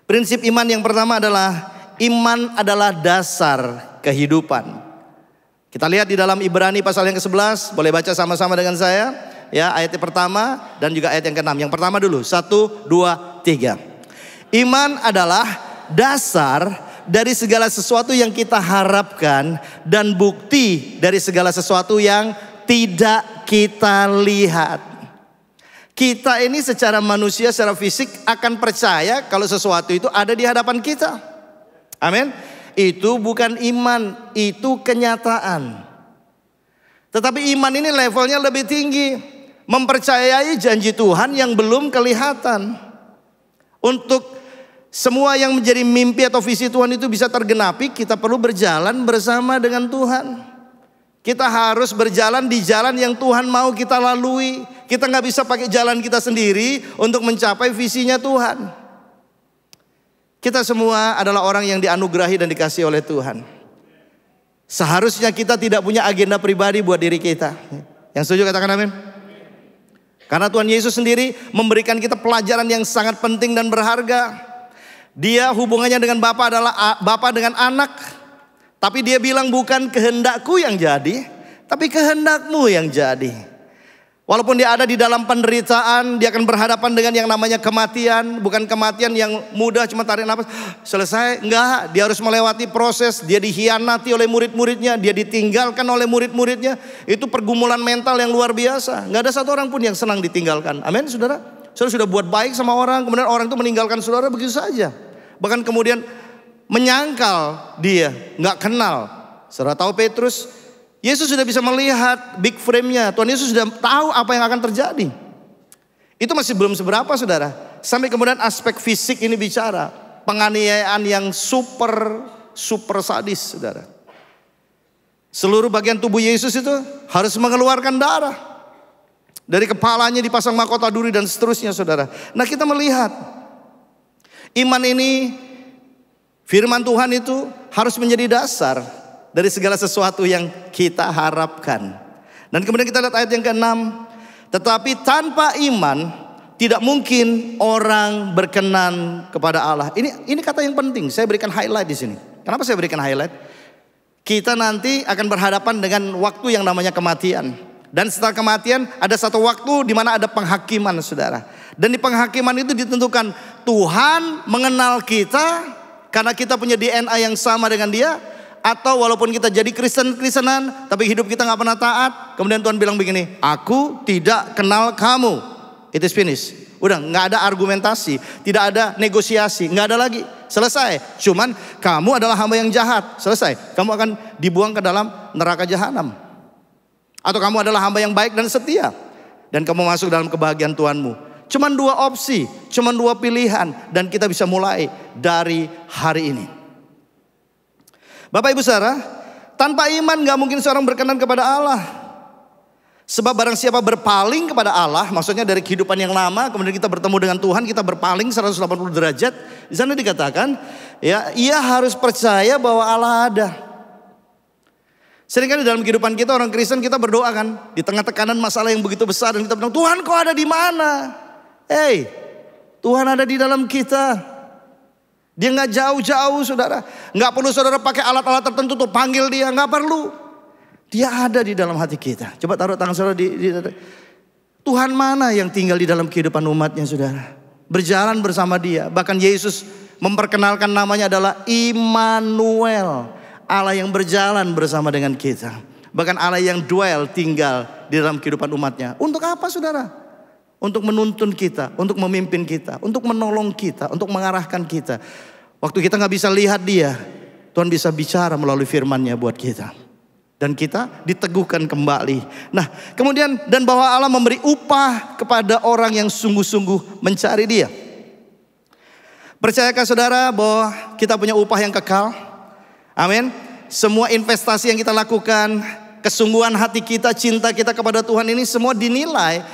Prinsip iman yang pertama adalah iman adalah dasar kehidupan. Kita lihat di dalam Ibrani pasal yang ke-11, boleh baca sama-sama dengan saya. Ya, ayat yang pertama dan juga ayat yang ke-6. Yang pertama dulu, 1, 2, 3. Iman adalah dasar dari segala sesuatu yang kita harapkan dan bukti dari segala sesuatu yang tidak kita lihat. Kita ini secara manusia, secara fisik akan percaya kalau sesuatu itu ada di hadapan kita. Amin. Itu bukan iman, itu kenyataan. Tetapi iman ini levelnya lebih tinggi. Mempercayai janji Tuhan yang belum kelihatan. Untuk semua yang menjadi mimpi atau visi Tuhan itu bisa tergenapi, kita perlu berjalan bersama dengan Tuhan. Kita harus berjalan di jalan yang Tuhan mau kita lalui. Kita gak bisa pakai jalan kita sendiri untuk mencapai visinya Tuhan. Kita semua adalah orang yang dianugerahi dan dikasihi oleh Tuhan. Seharusnya kita tidak punya agenda pribadi buat diri kita. Yang setuju katakan amin. Karena Tuhan Yesus sendiri memberikan kita pelajaran yang sangat penting dan berharga. Dia hubungannya dengan Bapa adalah Bapa dengan anak. Tapi dia bilang bukan kehendakku yang jadi, tapi kehendakmu yang jadi. Walaupun dia ada di dalam penderitaan, dia akan berhadapan dengan yang namanya kematian. Bukan kematian yang mudah cuma tarik nafas, selesai. Enggak, dia harus melewati proses. Dia dihianati oleh murid-muridnya, dia ditinggalkan oleh murid-muridnya. Itu pergumulan mental yang luar biasa. Enggak ada satu orang pun yang senang ditinggalkan. Amin, saudara. Saudara sudah buat baik sama orang, kemudian orang itu meninggalkan saudara begitu saja. Bahkan kemudian menyangkal dia, nggak kenal. Saudara tahu Petrus, Yesus sudah bisa melihat big frame-nya. Tuhan Yesus sudah tahu apa yang akan terjadi. Itu masih belum seberapa saudara. Sampai kemudian aspek fisik ini bicara. Penganiayaan yang super sadis saudara. Seluruh bagian tubuh Yesus itu harus mengeluarkan darah. Dari kepalanya dipasang mahkota duri dan seterusnya saudara. Nah kita melihat iman ini, firman Tuhan itu harus menjadi dasar dari segala sesuatu yang kita harapkan. Dan kemudian kita lihat ayat yang ke-6. Tetapi tanpa iman tidak mungkin orang berkenan kepada Allah. Ini kata yang penting. Saya berikan highlight di sini. Kenapa saya berikan highlight? Kita nanti akan berhadapan dengan waktu yang namanya kematian. Dan setelah kematian ada satu waktu di mana ada penghakiman saudara. Dan di penghakiman itu ditentukan Tuhan mengenal kita karena kita punya DNA yang sama dengan dia. Atau walaupun kita jadi Kristenan tapi hidup kita gak pernah taat. Kemudian Tuhan bilang begini, aku tidak kenal kamu. It is finished. Udah gak ada argumentasi, tidak ada negosiasi, gak ada lagi. Selesai. Cuman kamu adalah hamba yang jahat. Selesai. Kamu akan dibuang ke dalam neraka jahanam. Atau kamu adalah hamba yang baik dan setia. Dan kamu masuk dalam kebahagiaan Tuhanmu. Cuman 2 opsi, cuman 2 pilihan. Dan kita bisa mulai dari hari ini. Bapak Ibu Saudara, tanpa iman gak mungkin seorang berkenan kepada Allah. Sebab barang siapa berpaling kepada Allah, maksudnya dari kehidupan yang lama, kemudian kita bertemu dengan Tuhan, kita berpaling 180 derajat. Di sana dikatakan, ya, ia harus percaya bahwa Allah ada. Seringkali dalam kehidupan kita orang Kristen kita berdoa kan, di tengah tekanan masalah yang begitu besar dan kita bilang, Tuhan kau ada di mana? Tuhan ada di dalam kita. Dia gak jauh-jauh saudara. Gak perlu saudara pakai alat-alat tertentu untuk panggil dia. Gak perlu. Dia ada di dalam hati kita. Coba taruh tangan saudara di Tuhan mana yang tinggal di dalam kehidupan umatnya saudara. Berjalan bersama dia. Bahkan Yesus memperkenalkan namanya adalah Immanuel. Allah yang berjalan bersama dengan kita. Bahkan Allah yang dwell tinggal di dalam kehidupan umatnya. Untuk apa saudara? Untuk menuntun kita, untuk memimpin kita, untuk menolong kita, untuk mengarahkan kita. Waktu kita gak bisa lihat dia, Tuhan bisa bicara melalui firman-Nya buat kita. Dan kita diteguhkan kembali. Nah kemudian, dan bahwa Allah memberi upah kepada orang yang sungguh-sungguh mencari dia. Percayakah saudara bahwa kita punya upah yang kekal? Amin. Semua investasi yang kita lakukan, kesungguhan hati kita, cinta kita kepada Tuhan ini semua dinilai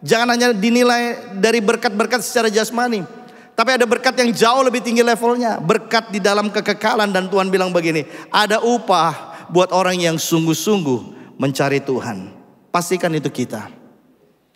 jangan hanya dinilai dari berkat-berkat secara jasmani, tapi ada berkat yang jauh lebih tinggi levelnya, berkat di dalam kekekalan. Dan Tuhan bilang begini, ada upah buat orang yang sungguh-sungguh mencari Tuhan. Pastikan itu kita.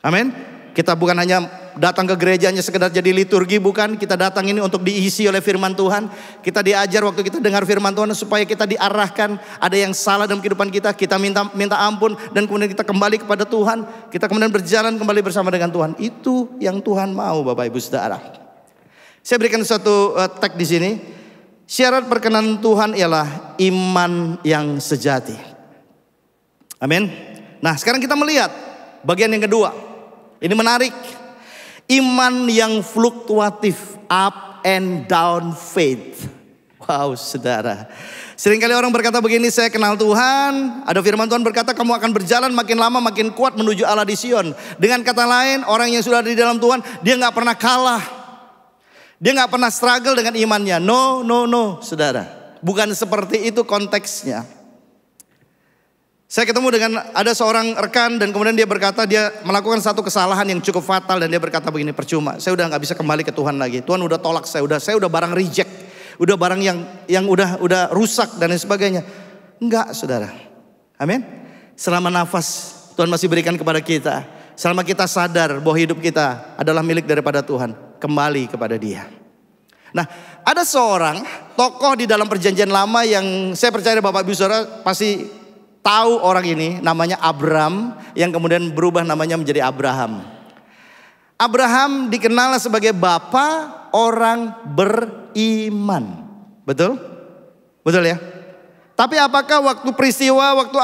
Amin. Kita bukan hanya datang ke gerejanya sekedar jadi liturgi, bukan. Kita datang ini untuk diisi oleh firman Tuhan. Kita diajar waktu kita dengar firman Tuhan supaya kita diarahkan. Ada yang salah dalam kehidupan kita, kita minta ampun dan kemudian kita kembali kepada Tuhan. Kita kemudian berjalan kembali bersama dengan Tuhan. Itu yang Tuhan mau Bapak Ibu Saudara. Saya berikan satu tag di sini. Syarat perkenan Tuhan ialah iman yang sejati. Amin. Nah, sekarang kita melihat bagian yang kedua. Ini menarik. Iman yang fluktuatif, up and down faith. Wow saudara. Seringkali orang berkata begini, saya kenal Tuhan. Ada firman Tuhan berkata kamu akan berjalan makin lama makin kuat menuju Allah di Sion. Dengan kata lain, orang yang sudah ada di dalam Tuhan, dia gak pernah kalah. Dia gak pernah struggle dengan imannya. No saudara. Bukan seperti itu konteksnya. Saya ketemu dengan ada seorang rekan dan kemudian dia berkata dia melakukan satu kesalahan yang cukup fatal dan dia berkata begini, percuma, saya udah gak bisa kembali ke Tuhan lagi. Tuhan udah tolak saya udah barang reject, udah barang yang udah rusak dan lain sebagainya. Enggak saudara. Amin. Selama nafas Tuhan masih berikan kepada kita, selama kita sadar bahwa hidup kita adalah milik daripada Tuhan, kembali kepada Dia. Nah, ada seorang tokoh di dalam perjanjian lama yang saya percaya Bapak Ibu Saudara pasti tahu orang ini, namanya Abram, yang kemudian berubah namanya menjadi Abraham. Abraham dikenal sebagai bapa orang beriman. Betul? Betul ya? Tapi apakah waktu waktu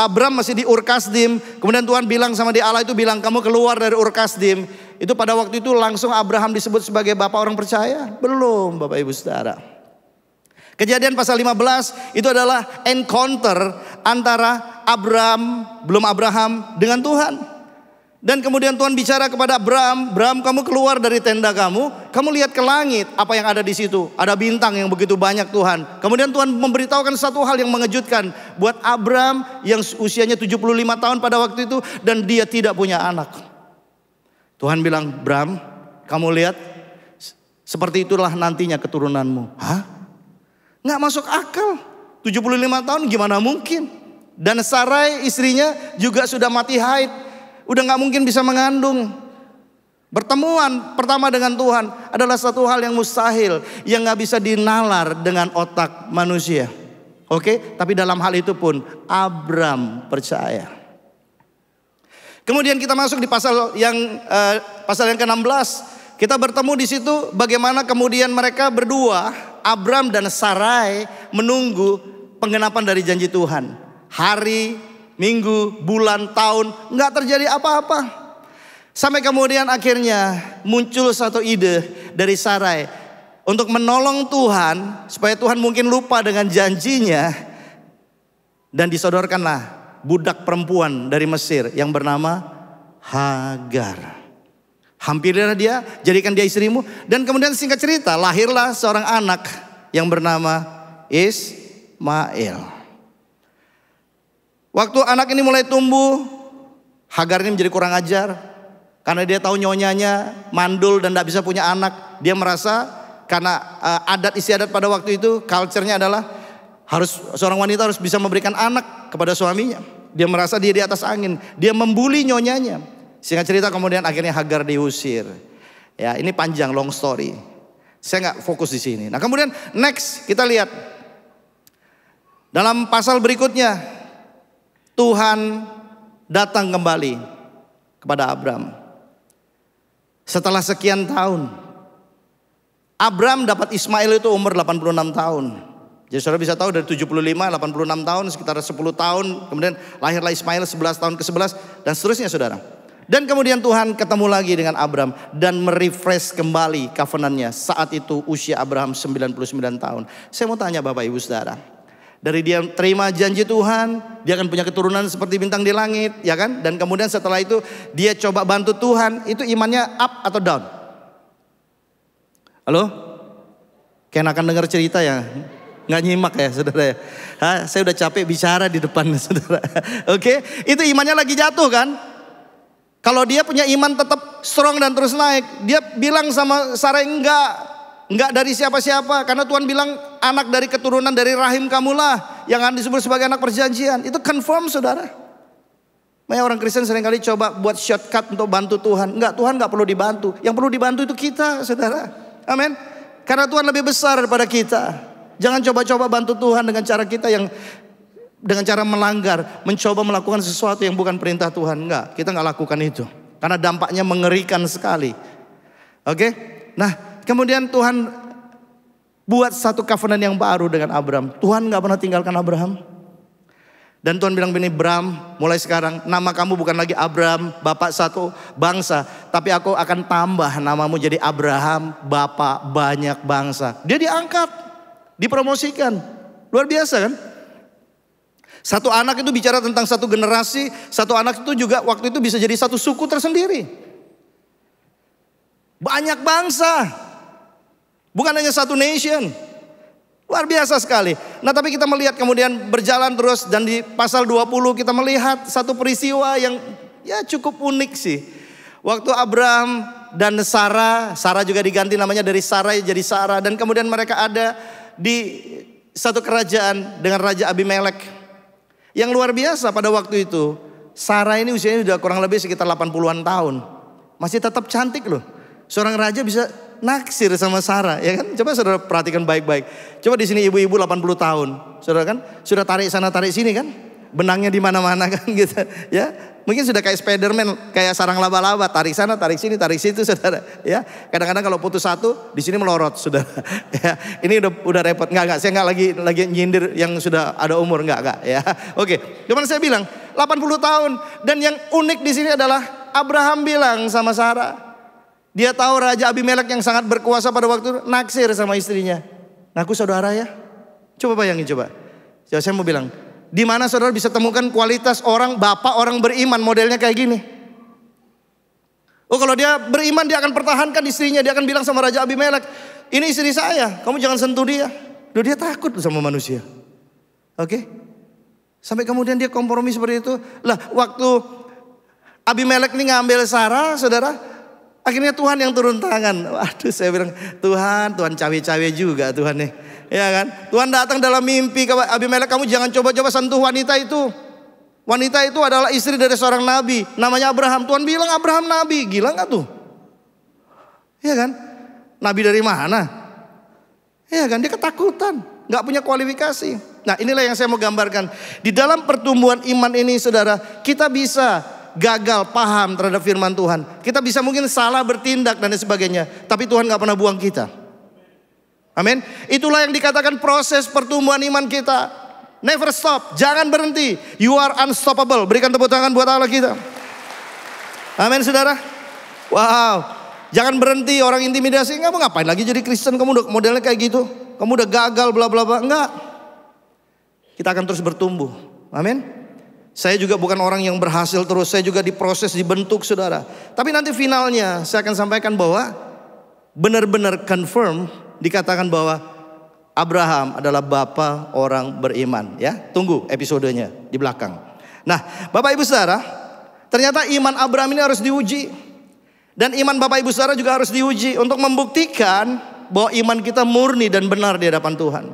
Abram masih di Ur Kasdim, kemudian Tuhan bilang sama dia, Allah itu bilang kamu keluar dari Ur Kasdim, Itu pada waktu itu langsung Abraham disebut sebagai bapak orang percaya? Belum, Bapak Ibu Saudara. Kejadian pasal 15 itu adalah encounter antara belum Abraham dengan Tuhan. Dan kemudian Tuhan bicara kepada Abraham, kamu keluar dari tenda kamu lihat ke langit, apa yang ada di situ? Ada bintang yang begitu banyak Tuhan. Kemudian Tuhan memberitahukan satu hal yang mengejutkan buat Abraham yang usianya 75 tahun pada waktu itu dan dia tidak punya anak. Tuhan bilang, Abraham, kamu lihat seperti itulah nantinya keturunanmu. Hah? Nggak masuk akal. 75 tahun gimana mungkin? Dan Sarai istrinya juga sudah mati haid. Udah nggak mungkin bisa mengandung. Pertemuan pertama dengan Tuhan adalah satu hal yang mustahil, yang nggak bisa dinalar dengan otak manusia. Oke, tapi dalam hal itu pun Abraham percaya. Kemudian kita masuk di pasal yang ke-16. Kita bertemu di situ bagaimana kemudian mereka berdua, Abraham dan Sarai, menunggu penggenapan dari janji Tuhan. Hari, minggu, bulan, tahun, nggak terjadi apa-apa. Sampai kemudian akhirnya muncul satu ide dari Sarai untuk menolong Tuhan supaya Tuhan mungkin lupa dengan janjinya, dan disodorkanlah budak perempuan dari Mesir yang bernama Hagar. Hampirilah dia, jadikan dia istrimu. Dan kemudian singkat cerita, lahirlah seorang anak yang bernama Ismail. Waktu anak ini mulai tumbuh, Hagar ini menjadi kurang ajar. Karena dia tahu nyonyanya mandul dan tidak bisa punya anak. Dia merasa karena adat istiadat pada waktu itu, culture-nya adalah seorang wanita harus bisa memberikan anak kepada suaminya. Dia merasa dia di atas angin. Dia membuli nyonyanya. Singkat cerita kemudian akhirnya Hagar diusir. Ya, ini panjang, long story. Saya nggak fokus di sini. Nah kemudian next kita lihat dalam pasal berikutnya, Tuhan datang kembali kepada Abraham. Setelah sekian tahun, Abraham dapat Ismail itu umur 86 tahun. Jadi saudara bisa tahu dari 75, 86 tahun, sekitar 10 tahun. Kemudian lahirlah Ismail 11 tahun ke-11 dan seterusnya saudara. Dan kemudian Tuhan ketemu lagi dengan Abraham dan merefresh kembali covenant-nya. Saat itu usia Abraham 99 tahun. Saya mau tanya Bapak Ibu Saudara. Dari dia terima janji Tuhan, dia akan punya keturunan seperti bintang di langit, ya kan? Dan kemudian setelah itu dia coba bantu Tuhan, itu imannya up atau down? Halo? Kayak akan dengar cerita ya? Nggak nyimak ya saudara ya? Saya udah capek bicara di depan saudara. Oke, itu imannya lagi jatuh kan? Kalau dia punya iman tetap strong dan terus naik, dia bilang sama Sarai enggak dari siapa-siapa, karena Tuhan bilang anak dari keturunan dari rahim kamulah yang akan disebut sebagai anak perjanjian. Itu confirm saudara. Banyak orang Kristen seringkali coba buat shortcut untuk bantu Tuhan. Enggak, Tuhan enggak perlu dibantu. Yang perlu dibantu itu kita saudara. Amin. Karena Tuhan lebih besar daripada kita. Jangan coba-coba bantu Tuhan dengan cara kita yang dengan cara melanggar, mencoba melakukan sesuatu yang bukan perintah Tuhan. Enggak, kita enggak lakukan itu. Karena dampaknya mengerikan sekali. Oke? Nah, kemudian Tuhan buat satu covenant yang baru dengan Abraham. Tuhan enggak pernah tinggalkan Abraham. Dan Tuhan bilang begini, Abraham, mulai sekarang nama kamu bukan lagi Abraham, bapak satu bangsa. Tapi aku akan tambah namamu jadi Abraham, bapak banyak bangsa. Dia diangkat, dipromosikan. Luar biasa kan? Satu anak itu bicara tentang satu generasi. Satu anak itu juga waktu itu bisa jadi satu suku tersendiri. Banyak bangsa. Bukan hanya satu nation. Luar biasa sekali. Nah tapi kita melihat kemudian berjalan terus. Dan di pasal 20 kita melihat satu peristiwa yang ya cukup unik sih. Waktu Abraham dan Sarah juga diganti namanya dari Sarai jadi Sarah. Dan kemudian mereka ada di satu kerajaan dengan Raja Abimelek. Yang luar biasa pada waktu itu, Sarah ini usianya sudah kurang lebih sekitar 80-an tahun. Masih tetap cantik loh. Seorang raja bisa naksir sama Sarah, ya kan? Coba saudara perhatikan baik-baik. Coba di sini ibu-ibu 80 tahun. Saudara kan sudah tarik sana tarik sini kan? Benangnya di mana-mana kan gitu, ya. Mungkin sudah kayak Spiderman, kayak sarang laba-laba, tarik sana, tarik sini, tarik situ, saudara. Ya, kadang-kadang kalau putus satu, di sini melorot, saudara. Ya, ini udah repot. Enggak, saya enggak lagi nyindir yang sudah ada umur, enggak. Ya, oke. Cuman saya bilang 80 tahun, dan yang unik di sini adalah Abraham bilang sama Sarah, Dia tahu Raja Abimelek yang sangat berkuasa pada waktu itu naksir sama istrinya. Ngaku saudara ya. Coba bayangin coba. Saya mau bilang, di mana saudara bisa temukan kualitas orang, bapak orang beriman modelnya kayak gini? Oh, kalau dia beriman dia akan pertahankan istrinya. Dia akan bilang sama Raja Abimelek, ini istri saya, kamu jangan sentuh dia. Dia takut sama manusia. Oke? Sampai kemudian dia kompromi seperti itu. Lah, waktu Abimelek ini ngambil Sarah, saudara, akhirnya Tuhan yang turun tangan. Waduh, saya bilang, Tuhan cawe-cawe juga Tuhan nih. Ya kan? Tuhan datang dalam mimpi ke Abimelek, kamu jangan coba-coba sentuh wanita itu. Wanita itu adalah istri dari seorang nabi, namanya Abraham. Tuhan bilang Abraham nabi, gila gak tuh? Iya kan? Nabi dari mana? Iya kan? Dia ketakutan, gak punya kualifikasi. Nah, inilah yang saya mau gambarkan. Di dalam pertumbuhan iman ini saudara, kita bisa gagal paham terhadap firman Tuhan. Kita bisa mungkin salah bertindak dan sebagainya, tapi Tuhan gak pernah buang kita. Amin. Itulah yang dikatakan proses pertumbuhan iman kita. Never stop, jangan berhenti. You are unstoppable. Berikan tepuk tangan buat Allah kita. Amin saudara. Wow, jangan berhenti. Orang intimidasi, nggak mau ngapain lagi jadi Kristen? Kamu udah modelnya kayak gitu. Kamu udah gagal bla bla bla. Enggak. Kita akan terus bertumbuh. Amin. Saya juga bukan orang yang berhasil terus. Saya juga diproses, dibentuk saudara. Tapi nanti finalnya saya akan sampaikan bahwa benar-benar confirm dikatakan bahwa Abraham adalah bapa orang beriman, ya. Tunggu episodenya di belakang. Nah, Bapak Ibu Saudara, ternyata iman Abraham ini harus diuji. Dan iman Bapak Ibu Saudara juga harus diuji untuk membuktikan bahwa iman kita murni dan benar di hadapan Tuhan.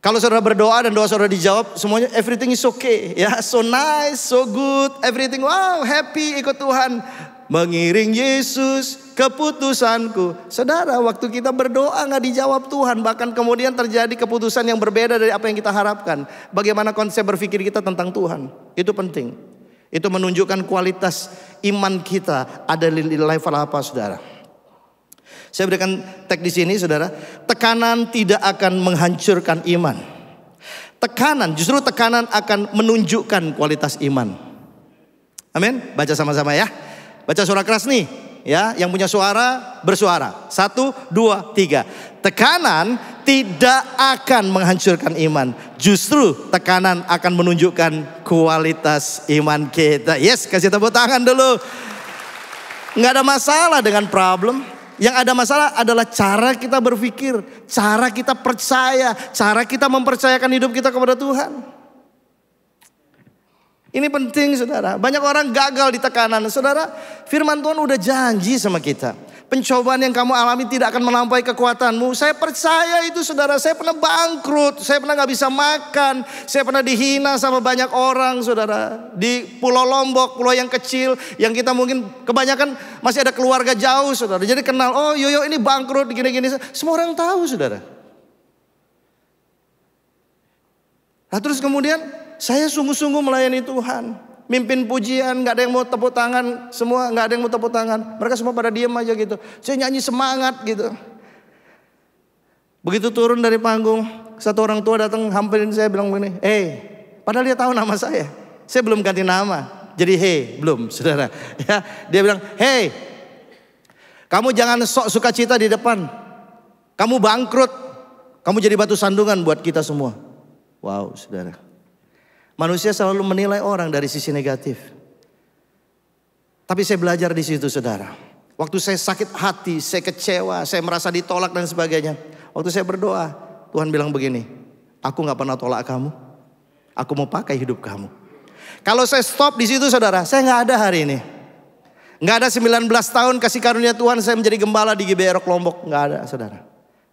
Kalau saudara berdoa dan doa saudara dijawab, semuanya everything is okay, ya. So nice, so good, everything wow, happy ikut Tuhan. Mengiring Yesus keputusanku. Saudara, waktu kita berdoa gak dijawab Tuhan, bahkan kemudian terjadi keputusan yang berbeda dari apa yang kita harapkan. Bagaimana konsep berpikir kita tentang Tuhan, itu penting. Itu menunjukkan kualitas iman kita ada di level apa saudara. Saya berikan teks di sini saudara. Tekanan tidak akan menghancurkan iman. Justru tekanan akan menunjukkan kualitas iman. Amin. Baca sama-sama ya. Baca suara keras nih, ya. Yang punya suara bersuara. 1, 2, 3. Tekanan tidak akan menghancurkan iman. Justru tekanan akan menunjukkan kualitas iman kita. Yes, kasih tepuk tangan dulu. Nggak ada masalah dengan problem. Yang ada masalah adalah cara kita berpikir, cara kita percaya, cara kita mempercayakan hidup kita kepada Tuhan. Ini penting saudara. Banyak orang gagal di tekanan. Saudara, firman Tuhan udah janji sama kita. Pencobaan yang kamu alami tidak akan melampaui kekuatanmu. Saya percaya itu saudara. Saya pernah bangkrut. Saya pernah gak bisa makan. Saya pernah dihina sama banyak orang saudara. Di Pulau Lombok, pulau yang kecil. Yang kita mungkin kebanyakan masih ada keluarga jauh saudara. Jadi kenal, oh Yoyo ini bangkrut gini-gini. Semua orang tahu saudara. Nah terus kemudian saya sungguh-sungguh melayani Tuhan. Mimpin pujian, gak ada yang mau tepuk tangan. Semua gak ada yang mau tepuk tangan. Mereka semua pada diam aja gitu. Saya nyanyi semangat gitu. Begitu turun dari panggung, satu orang tua datang hampirin saya bilang begini, padahal dia tahu nama saya. Saya belum ganti nama. Jadi belum saudara. Ya, dia bilang, kamu jangan sok sukacita di depan. Kamu bangkrut. Kamu jadi batu sandungan buat kita semua. Wow saudara. Manusia selalu menilai orang dari sisi negatif. Tapi saya belajar di situ saudara. Waktu saya sakit hati, saya kecewa, saya merasa ditolak dan sebagainya. Waktu saya berdoa, Tuhan bilang begini, aku gak pernah tolak kamu. Aku mau pakai hidup kamu. Kalau saya stop di situ saudara, saya gak ada hari ini. Gak ada 19 tahun kasih karunia Tuhan saya menjadi gembala di GBI Rock Lombok. Gak ada saudara.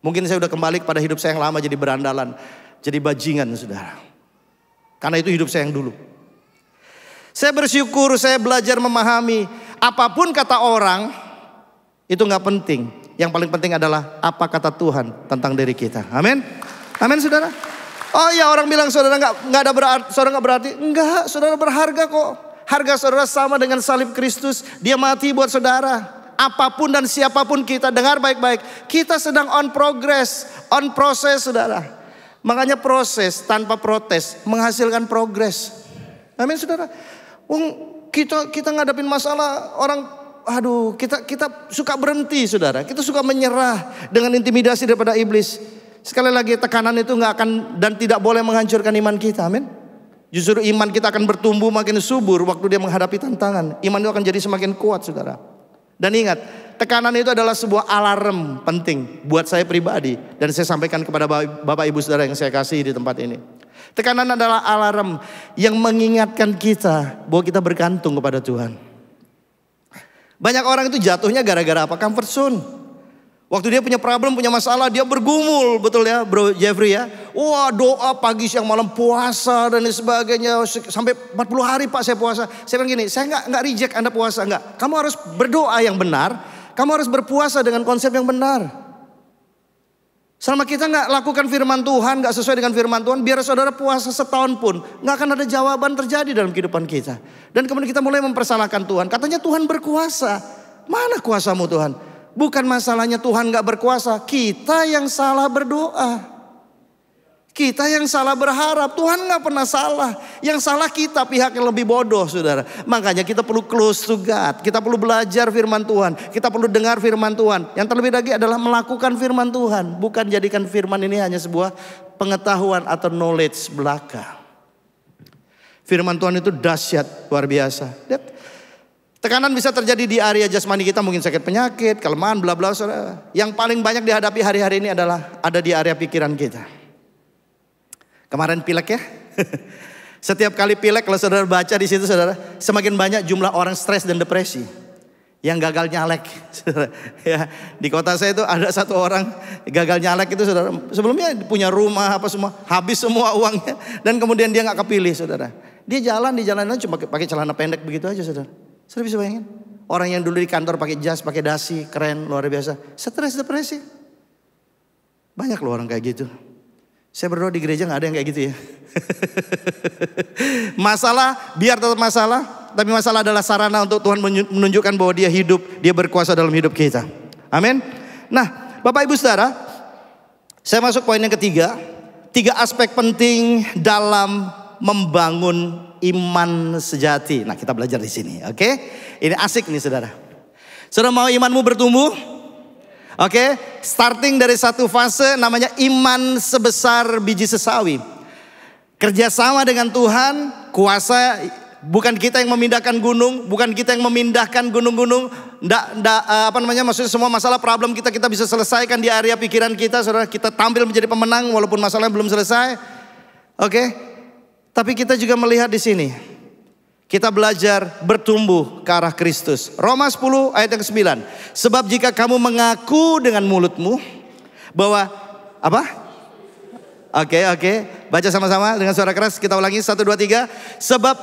Mungkin saya udah kembali kepada hidup saya yang lama jadi berandalan. Jadi bajingan saudara. Karena itu hidup saya yang dulu. Saya bersyukur, saya belajar memahami. Apapun kata orang, itu gak penting. Yang paling penting adalah apa kata Tuhan tentang diri kita. Amin. Amin saudara. Oh ya orang bilang saudara gak ada berarti. Saudara gak berarti. Enggak, saudara berharga kok. Harga saudara sama dengan salib Kristus. Dia mati buat saudara. Apapun dan siapapun kita, dengar baik-baik. Kita sedang on progress, on proses saudara. Makanya proses tanpa protes menghasilkan progres. Amin saudara. Kita ngadapin masalah orang kita suka berhenti, saudara. Kita suka menyerah dengan intimidasi daripada iblis. Sekali lagi, tekanan itu nggak akan dan tidak boleh menghancurkan iman kita, amin. Justru iman kita akan bertumbuh makin subur waktu dia menghadapi tantangan. Iman itu akan jadi semakin kuat, saudara. Dan ingat, tekanan itu adalah sebuah alarm penting buat saya pribadi. Dan saya sampaikan kepada Bapak Ibu Saudara yang saya kasihi di tempat ini. Tekanan adalah alarm yang mengingatkan kita bahwa kita bergantung kepada Tuhan. Banyak orang itu jatuhnya gara-gara apa? Comfort zone. Waktu dia punya problem, punya masalah, dia bergumul, betul ya Bro Jeffrey ya. Wah, doa pagi siang malam, puasa dan sebagainya. Sampai 40 hari Pak saya puasa. Saya bilang gini, saya nggak reject Anda puasa, enggak. Kamu harus berdoa yang benar, kamu harus berpuasa dengan konsep yang benar. Selama kita nggak lakukan firman Tuhan, nggak sesuai dengan firman Tuhan, biar saudara puasa setahun pun, nggak akan ada jawaban terjadi dalam kehidupan kita. Dan kemudian kita mulai mempersalahkan Tuhan. Katanya Tuhan berkuasa. Mana kuasamu Tuhan? Bukan masalahnya Tuhan gak berkuasa. Kita yang salah berdoa. Kita yang salah berharap. Tuhan gak pernah salah. Yang salah kita, pihak yang lebih bodoh, saudara. Makanya kita perlu close to God. Kita perlu belajar firman Tuhan. Kita perlu dengar firman Tuhan. Yang terlebih lagi adalah melakukan firman Tuhan. Bukan jadikan firman ini hanya sebuah pengetahuan atau knowledge belaka. Firman Tuhan itu dahsyat, luar biasa. Lihat. Tekanan bisa terjadi di area jasmani kita, mungkin sakit penyakit, kelemahan, bla bla. Yang paling banyak dihadapi hari-hari ini adalah ada di area pikiran kita. Kemarin pilek ya. Setiap kali pilek kalau saudara baca di situ saudara, semakin banyak jumlah orang stres dan depresi. Yang gagal nyalek. Ya, di kota saya itu ada satu orang gagal nyalek itu saudara. Sebelumnya punya rumah apa semua, habis semua uangnya dan kemudian dia nggak kepilih saudara. Dia jalan di jalanan cuma pakai celana pendek begitu aja saudara. Saudara bisa bayangin? Orang yang dulu di kantor pakai jas, pakai dasi, keren, luar biasa. Stres, depresi. Banyak loh orang kayak gitu. Saya berdoa di gereja gak ada yang kayak gitu ya. Masalah, biar tetap masalah. Tapi masalah adalah sarana untuk Tuhan menunjukkan bahwa dia hidup, dia berkuasa dalam hidup kita. Amin. Nah, Bapak Ibu Saudara, saya masuk poin yang ketiga. 3 aspek penting dalam membangun iman sejati. Nah, kita belajar di sini, oke? Ini asik nih, saudara. Saudara mau imanmu bertumbuh? Oke, starting dari satu fase namanya iman sebesar biji sesawi. Kerjasama dengan Tuhan, kuasa bukan kita yang memindahkan gunung, bukan kita yang memindahkan gunung-gunung. Maksudnya semua masalah problem kita bisa selesaikan di area pikiran kita, saudara. Kita tampil menjadi pemenang walaupun masalahnya belum selesai. Oke. Tapi kita juga melihat di sini. Kita belajar bertumbuh ke arah Kristus. Roma 10 ayat yang 9. Sebab jika kamu mengaku dengan mulutmu bahwa apa? Oke. Baca sama-sama dengan suara keras. Kita ulangi 1, 2, 3. Sebab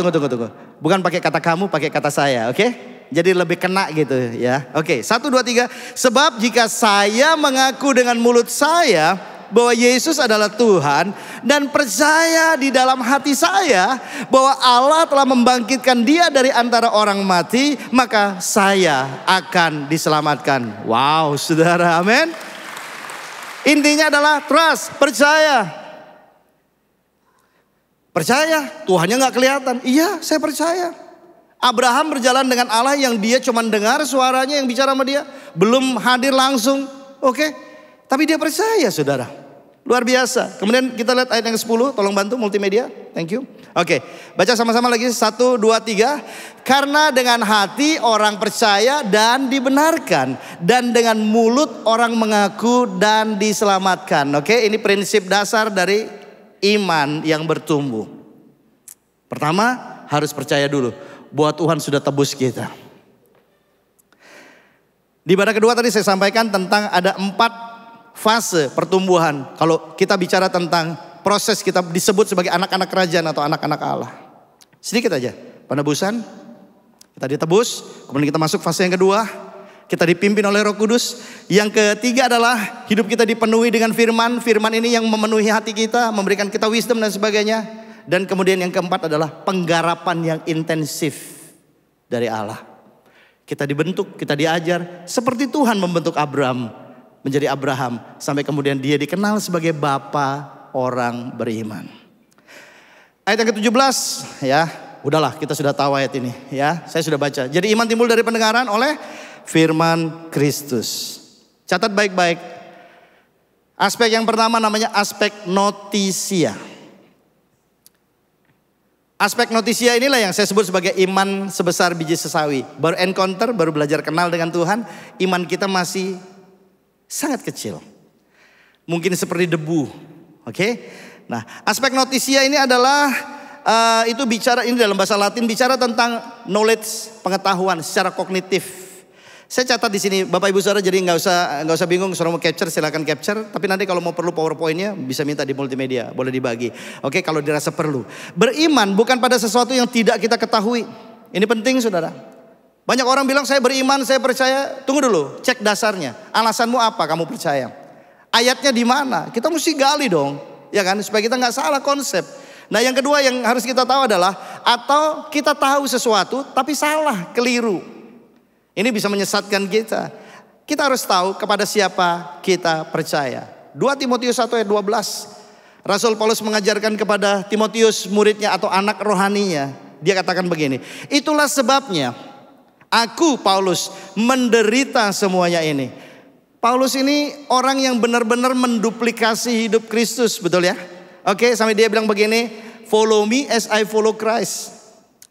tunggu. Bukan pakai kata kamu, pakai kata saya, oke? Jadi lebih kena gitu ya. Oke, 1, 2, 3. Sebab jika saya mengaku dengan mulut saya bahwa Yesus adalah Tuhan dan percaya di dalam hati saya bahwa Allah telah membangkitkan dia dari antara orang mati, maka saya akan diselamatkan. Wow, saudara, amin. Intinya adalah trust, percaya. Percaya, Tuhannya gak kelihatan. Iya, saya percaya. Abraham berjalan dengan Allah yang dia cuma dengar suaranya yang bicara sama dia, belum hadir langsung, oke? Tapi dia percaya, saudara. Luar biasa. Kemudian kita lihat ayat yang 10. Tolong bantu multimedia. Thank you. Oke. Baca sama-sama lagi. 1, 2, 3. Karena dengan hati orang percaya dan dibenarkan. Dan dengan mulut orang mengaku dan diselamatkan. Oke. Ini prinsip dasar dari iman yang bertumbuh. Pertama, harus percaya dulu bahwa Tuhan sudah tebus kita. Di ibadah kedua tadi saya sampaikan tentang ada 4 fase pertumbuhan. Kalau kita bicara tentang proses kita disebut sebagai anak-anak kerajaan atau anak-anak Allah. Sedikit aja. Penebusan, kita ditebus. Kemudian kita masuk fase yang kedua. Kita dipimpin oleh Roh Kudus. Yang ketiga adalah hidup kita dipenuhi dengan firman. Firman ini yang memenuhi hati kita, memberikan kita wisdom dan sebagainya. Dan kemudian yang keempat adalah penggarapan yang intensif dari Allah. Kita dibentuk, kita diajar seperti Tuhan membentuk Abraham menjadi Abraham sampai kemudian dia dikenal sebagai bapa orang beriman. Ayat yang ke-17 ya. udahlah kita sudah tahu ayat ini ya. Saya sudah baca. Jadi iman timbul dari pendengaran oleh firman Kristus. Catat baik-baik. Aspek yang pertama namanya aspek notisia. Aspek notisia inilah yang saya sebut sebagai iman sebesar biji sesawi. Baru encounter, baru belajar kenal dengan Tuhan, iman kita masih sangat kecil. Mungkin seperti debu. Oke? Nah, aspek notisia ini adalah itu bicara, ini dalam bahasa Latin bicara tentang knowledge, pengetahuan secara kognitif. Saya catat di sini Bapak Ibu Saudara, jadi nggak usah bingung. Saudara mau capture silakan capture. Tapi nanti kalau mau perlu PowerPoint-nya bisa minta di multimedia, boleh dibagi. Oke, kalau dirasa perlu. Beriman bukan pada sesuatu yang tidak kita ketahui. Ini penting Saudara. Banyak orang bilang saya beriman, saya percaya. Tunggu dulu, cek dasarnya. Alasanmu apa kamu percaya? Ayatnya di mana? Kita mesti gali dong, ya kan? Supaya kita nggak salah konsep. Nah, yang kedua yang harus kita tahu adalah atau kita tahu sesuatu tapi salah, keliru. Ini bisa menyesatkan kita. Kita harus tahu kepada siapa kita percaya. 2 Timotius 1 ayat 12. Rasul Paulus mengajarkan kepada Timotius muridnya atau anak rohaninya. Dia katakan begini, itulah sebabnya aku Paulus menderita semuanya ini. Paulus ini orang yang benar-benar menduplikasi hidup Kristus, betul ya? Oke, sampai dia bilang begini, follow me as I follow Christ.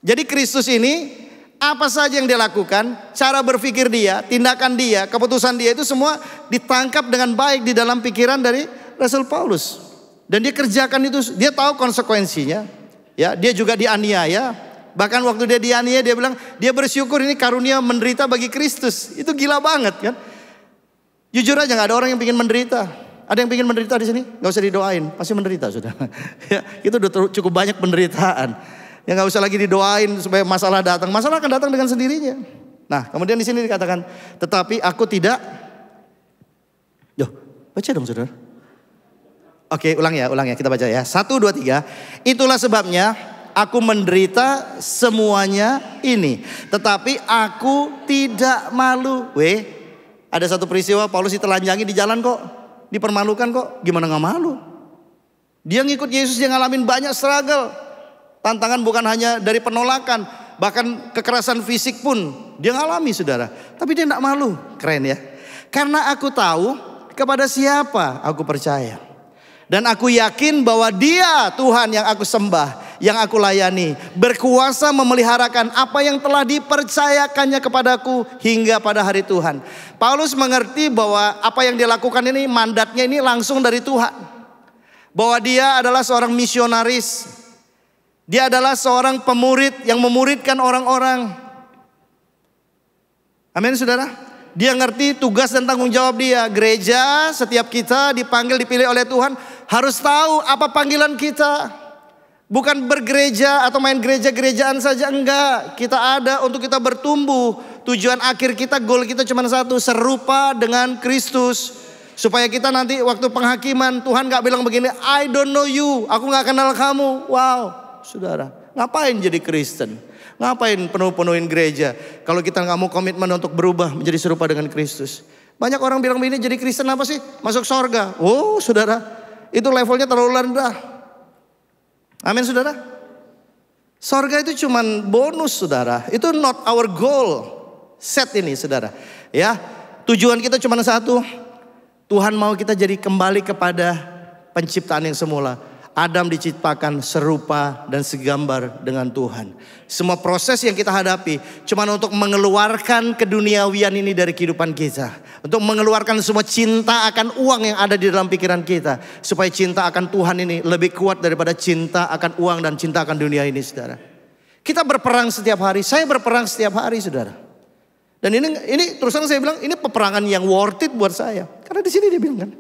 Jadi Kristus ini apa saja yang dia lakukan, cara berpikir dia, tindakan dia, keputusan dia itu semua ditangkap dengan baik di dalam pikiran dari Rasul Paulus. Dan dia kerjakan itu, dia tahu konsekuensinya. Ya, dia juga dianiaya. Bahkan waktu dia dianiaya dia bilang, dia bersyukur ini karunia menderita bagi Kristus. Itu gila banget kan? Jujur aja nggak ada orang yang ingin menderita. Ada yang ingin menderita di sini? Gak usah didoain, pasti menderita sudah. Ya, itu udah cukup banyak penderitaan. Ya gak usah lagi didoain supaya masalah datang. Masalah akan datang dengan sendirinya. Nah, kemudian di sini dikatakan, tetapi aku tidak. Yo, baca dong saudara. Oke, ulang ya, kita baca ya. 1, 2, 3. Itulah sebabnya aku menderita semuanya ini, tetapi aku tidak malu. Ada satu peristiwa Paulus ditelanjangi di jalan kok. Dipermalukan kok, gimana gak malu? Dia ngikut Yesus, dia ngalamin banyak struggle. Tantangan bukan hanya dari penolakan, bahkan kekerasan fisik pun dia ngalami saudara. Tapi dia gak malu, keren ya. Karena aku tahu kepada siapa aku percaya. Dan aku yakin bahwa dia Tuhan yang aku sembah, yang aku layani, berkuasa memeliharakan apa yang telah dipercayakannya kepadaku hingga pada hari Tuhan. Paulus mengerti bahwa apa yang dia lakukan ini, mandatnya ini langsung dari Tuhan. Bahwa dia adalah seorang misionaris. Dia adalah seorang pemurid yang memuridkan orang-orang. Amin saudara. Dia ngerti tugas dan tanggung jawab dia. Gereja, setiap kita dipanggil, dipilih oleh Tuhan, harus tahu apa panggilan kita. Bukan bergereja atau main gereja-gerejaan saja, enggak. Kita ada untuk kita bertumbuh. Tujuan akhir kita, goal kita cuma satu, serupa dengan Kristus. Supaya kita nanti waktu penghakiman, Tuhan gak bilang begini, I don't know you, aku gak kenal kamu. Wow, saudara, ngapain jadi Kristen? Ngapain penuhin gereja kalau kita gak mau komitmen untuk berubah menjadi serupa dengan Kristus? Banyak orang bilang begini, jadi Kristen apa sih? Masuk sorga. Oh saudara, itu levelnya terlalu rendah. Amin saudara. Sorga itu cuman bonus saudara. Itu not our goal. Set ini saudara. Ya, tujuan kita cuma satu. Tuhan mau kita jadi kembali kepada penciptaan yang semula. Adam diciptakan serupa dan segambar dengan Tuhan. Semua proses yang kita hadapi cuma untuk mengeluarkan keduniawian ini dari kehidupan kita. Untuk mengeluarkan semua cinta akan uang yang ada di dalam pikiran kita. Supaya cinta akan Tuhan ini lebih kuat daripada cinta akan uang dan cinta akan dunia ini saudara. Kita berperang setiap hari, saya berperang setiap hari saudara. Dan ini terus terang saya bilang ini peperangan yang worth it buat saya. Karena di sini dia bilang kan,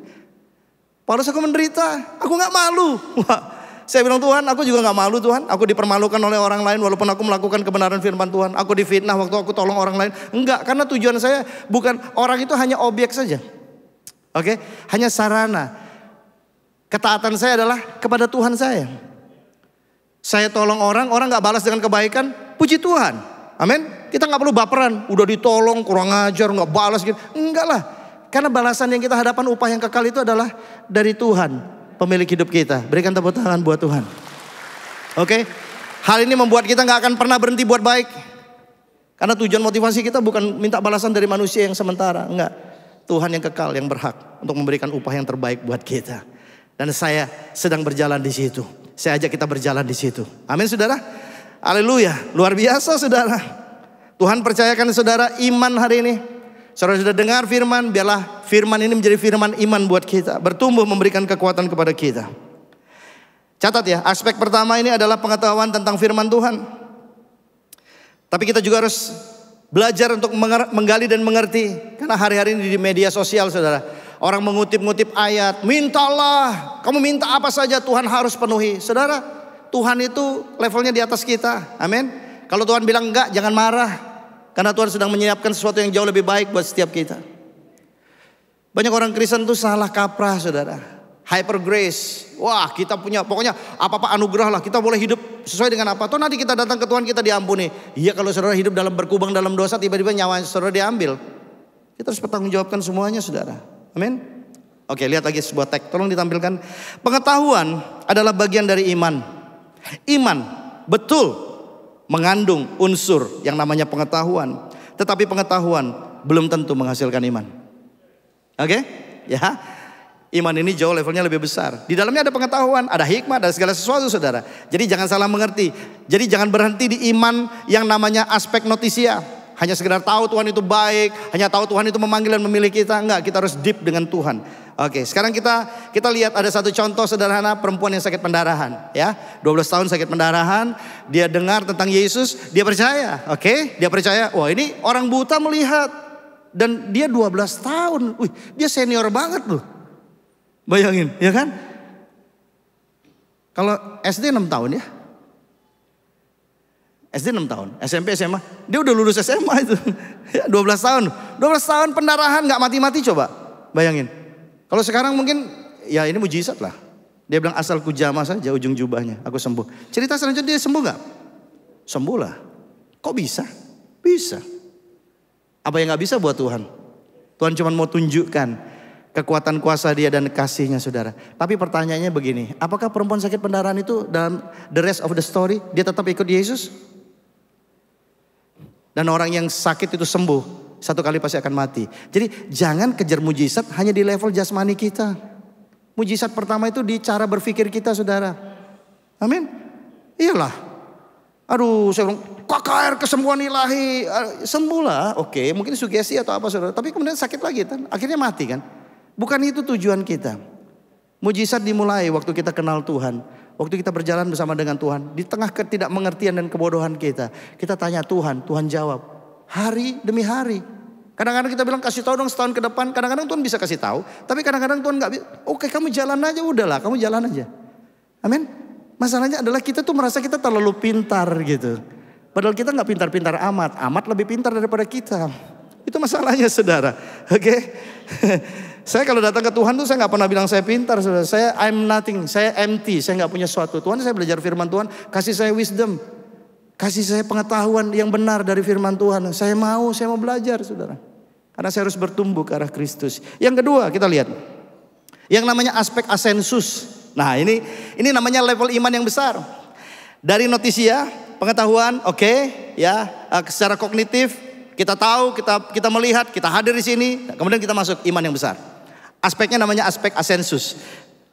Paulus aku menderita, aku gak malu. Wah, saya bilang Tuhan, aku juga gak malu Tuhan. Aku dipermalukan oleh orang lain walaupun aku melakukan kebenaran firman Tuhan. Aku difitnah waktu aku tolong orang lain. Enggak, karena tujuan saya bukan orang itu hanya objek saja. Oke, hanya sarana. Ketaatan saya adalah kepada Tuhan saya. Saya tolong orang gak balas dengan kebaikan, puji Tuhan. Amin. Kita gak perlu baperan, udah ditolong kurang ajar, gak balas gitu. Enggak lah. Karena balasan yang kita hadapan, upah yang kekal itu adalah dari Tuhan, pemilik hidup kita. Berikan tepuk tangan buat Tuhan. Oke. Hal ini membuat kita nggak akan pernah berhenti buat baik. Karena tujuan motivasi kita bukan minta balasan dari manusia yang sementara. Enggak. Tuhan yang kekal, yang berhak untuk memberikan upah yang terbaik buat kita. Dan saya sedang berjalan di situ. Saya ajak kita berjalan di situ. Amin saudara. Haleluya. Luar biasa saudara. Tuhan percayakan saudara iman hari ini. Saudara sudah dengar firman, biarlah firman ini menjadi firman iman buat kita. Bertumbuh memberikan kekuatan kepada kita. Catat ya, aspek pertama ini adalah pengetahuan tentang firman Tuhan. Tapi kita juga harus belajar untuk menggali dan mengerti. Karena hari-hari ini di media sosial saudara, orang mengutip-ngutip ayat, mintalah, kamu minta apa saja Tuhan harus penuhi. Saudara, Tuhan itu levelnya di atas kita, amin. Kalau Tuhan bilang enggak, jangan marah. Karena Tuhan sedang menyiapkan sesuatu yang jauh lebih baik buat setiap kita. Banyak orang Kristen tuh salah kaprah saudara. Hyper grace. Wah kita punya pokoknya apa-apa anugerah lah. Kita boleh hidup sesuai dengan apa. Toh nanti kita datang ke Tuhan kita diampuni. Iya kalau saudara hidup dalam berkubang dalam dosa tiba-tiba nyawa saudara diambil. Kita harus bertanggungjawabkan semuanya saudara. Amin. Oke lihat lagi sebuah teks. Tolong ditampilkan. Pengetahuan adalah bagian dari iman. Iman betul mengandung unsur yang namanya pengetahuan. Tetapi pengetahuan belum tentu menghasilkan iman. Oke ya. Iman ini jauh levelnya lebih besar. Di dalamnya ada pengetahuan, ada hikmah, ada segala sesuatu saudara. Jadi jangan salah mengerti. Jadi jangan berhenti di iman yang namanya aspek notisia. Hanya sekedar tahu Tuhan itu baik, hanya tahu Tuhan itu memanggil dan memilih kita. Enggak, kita harus deep dengan Tuhan. Oke, sekarang kita lihat ada satu contoh sederhana perempuan yang sakit pendarahan. Ya, 12 tahun sakit pendarahan. Dia dengar tentang Yesus, dia percaya. Oke, dia percaya. Wah ini orang buta melihat. Dan dia 12 tahun. Wih, dia senior banget loh. Bayangin, ya kan? Kalau SD 6 tahun ya. SD 6 tahun, SMP, SMA. Dia udah lulus SMA itu. 12 tahun. 12 tahun pendarahan gak mati-mati coba. Bayangin. Kalau sekarang mungkin ya ini mujizat lah. Dia bilang asal ku jamah saja ujung jubahnya. Aku sembuh. Cerita selanjutnya dia sembuh gak? Sembuh lah. Kok bisa? Bisa. Apa yang gak bisa buat Tuhan? Tuhan cuma mau tunjukkan kekuatan kuasa dia dan kasihnya saudara. Tapi pertanyaannya begini. Apakah perempuan sakit pendarahan itu dalam the rest of the story dia tetap ikut Yesus? Dan orang yang sakit itu sembuh. Satu kali pasti akan mati. Jadi jangan kejar mujizat hanya di level jasmani kita. Mujizat pertama itu di cara berpikir kita saudara. Amin. Iyalah. Aduh saya bilang KKR kesembuhan ilahi. Sembuhlah. Oke mungkin sugesti atau apa saudara. Tapi kemudian sakit lagi kan. Akhirnya mati kan. Bukan itu tujuan kita. Mujizat dimulai waktu kita kenal Tuhan. Waktu kita berjalan bersama dengan Tuhan. Di tengah ketidakmengertian dan kebodohan kita. Kita tanya Tuhan, Tuhan jawab. Hari demi hari. Kadang-kadang kita bilang kasih tahu dong setahun ke depan. Kadang-kadang Tuhan bisa kasih tahu. Tapi kadang-kadang Tuhan gak bisa. Oke kamu jalan aja udahlah. Kamu jalan aja. Amin. Masalahnya adalah kita tuh merasa kita terlalu pintar gitu. Padahal kita gak pintar-pintar amat. Amat lebih pintar daripada kita. Itu masalahnya saudara. Oke. Saya kalau datang ke Tuhan tuh saya gak pernah bilang saya pintar saudara. Saya I'm nothing, saya empty, saya gak punya sesuatu. Tuhan saya belajar firman Tuhan, kasih saya wisdom. Kasih saya pengetahuan yang benar dari firman Tuhan. Saya mau belajar saudara. Karena saya harus bertumbuh ke arah Kristus. Yang kedua kita lihat. Yang namanya aspek asensus. Nah ini namanya level iman yang besar. Dari notisia, pengetahuan, oke, ya, secara kognitif kita tahu, kita melihat, kita hadir di sini, kemudian kita masuk iman yang besar. Aspeknya namanya aspek asensus.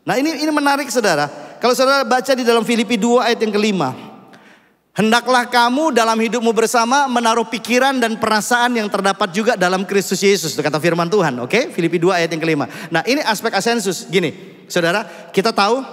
Nah ini menarik saudara. Kalau saudara baca di dalam Filipi 2 ayat yang kelima. Hendaklah kamu dalam hidupmu bersama menaruh pikiran dan perasaan yang terdapat juga dalam Kristus Yesus. Itu kata firman Tuhan. Oke, Filipi 2 ayat yang kelima. Nah ini aspek asensus. Gini saudara, kita tahu.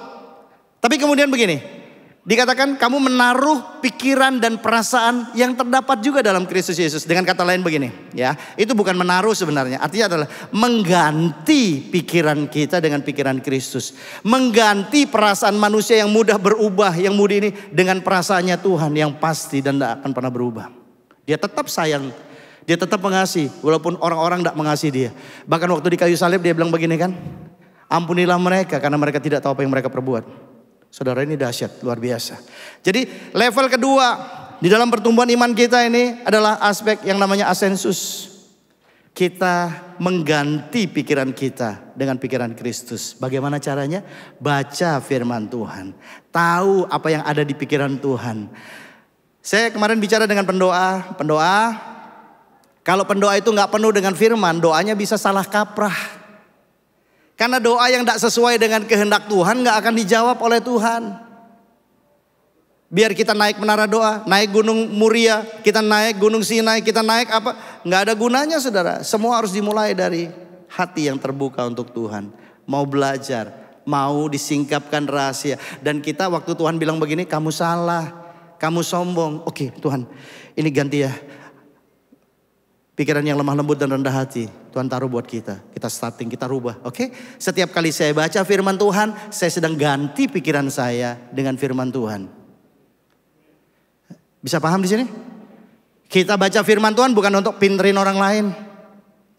Tapi kemudian begini. Dikatakan kamu menaruh pikiran dan perasaan yang terdapat juga dalam Kristus Yesus. Dengan kata lain begini, ya, itu bukan menaruh sebenarnya. Artinya adalah mengganti pikiran kita dengan pikiran Kristus. Mengganti perasaan manusia yang mudah berubah, yang mudah ini dengan perasaannya Tuhan yang pasti dan tidak akan pernah berubah. Dia tetap sayang, dia tetap mengasihi walaupun orang-orang tidak mengasihi dia. Bahkan waktu di kayu salib dia bilang begini kan, ampunilah mereka karena mereka tidak tahu apa yang mereka perbuat. Saudara ini dahsyat, luar biasa. Jadi level kedua di dalam pertumbuhan iman kita ini adalah aspek yang namanya asensus. kita mengganti pikiran kita dengan pikiran Kristus. Bagaimana caranya? Baca firman Tuhan. Tahu apa yang ada di pikiran Tuhan. Saya kemarin bicara dengan pendoa. Kalau pendoa itu nggak penuh dengan firman, doanya bisa salah kaprah. Karena doa yang tidak sesuai dengan kehendak Tuhan nggak akan dijawab oleh Tuhan. Biar kita naik menara doa, naik gunung Muria, kita naik gunung Sinai, kita naik apa, nggak ada gunanya saudara. Semua harus dimulai dari hati yang terbuka untuk Tuhan. Mau belajar, mau disingkapkan rahasia. Dan kita waktu Tuhan bilang begini, kamu salah, kamu sombong. Oke Tuhan, ini ganti ya. Pikiran yang lemah lembut dan rendah hati, Tuhan taruh buat kita. Kita starting, kita rubah. Oke? Setiap kali saya baca firman Tuhan, saya sedang ganti pikiran saya dengan firman Tuhan. Bisa paham di sini? Kita baca firman Tuhan bukan untuk pinterin orang lain.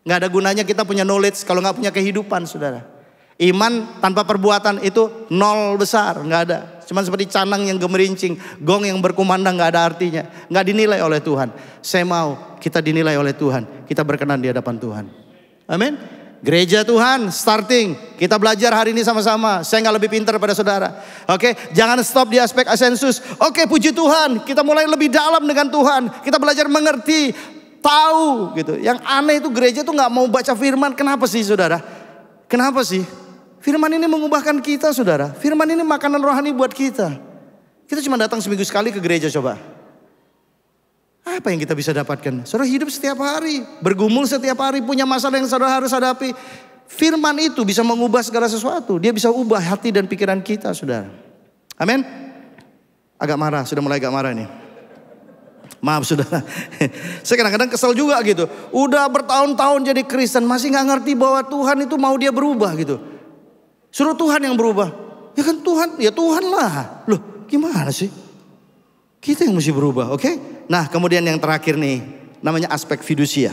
Nggak ada gunanya kita punya knowledge kalau nggak punya kehidupan, saudara. Iman tanpa perbuatan itu nol besar, nggak ada. Cuman seperti canang yang gemerincing, gong yang berkumandang, nggak ada artinya. Nggak dinilai oleh Tuhan. Saya mau kita dinilai oleh Tuhan. Kita berkenan di hadapan Tuhan. Amin. Gereja Tuhan starting. Kita belajar hari ini sama-sama. Saya nggak lebih pintar pada saudara. Oke, jangan stop di aspek asensus. Oke, puji Tuhan. Kita mulai lebih dalam dengan Tuhan. Kita belajar mengerti, tahu gitu. Yang aneh itu gereja tuh nggak mau baca firman. Kenapa sih saudara? Kenapa sih? Firman ini mengubahkan kita saudara. Firman ini makanan rohani buat kita. Kita cuma datang seminggu sekali ke gereja coba. Apa yang kita bisa dapatkan? Saudara hidup setiap hari, bergumul setiap hari, punya masalah yang saudara harus hadapi. Firman itu bisa mengubah segala sesuatu. Dia bisa ubah hati dan pikiran kita, saudara. Amin. Agak marah, sudah mulai agak marah nih. Maaf saudara. Saya kadang-kadang kesel juga gitu. Udah bertahun-tahun jadi Kristen, masih gak ngerti bahwa Tuhan itu mau dia berubah gitu. Suruh Tuhan yang berubah. Ya kan Tuhan, ya Tuhan lah. Loh gimana sih? Kita yang mesti berubah, oke? Nah kemudian yang terakhir nih, namanya aspek fidusia.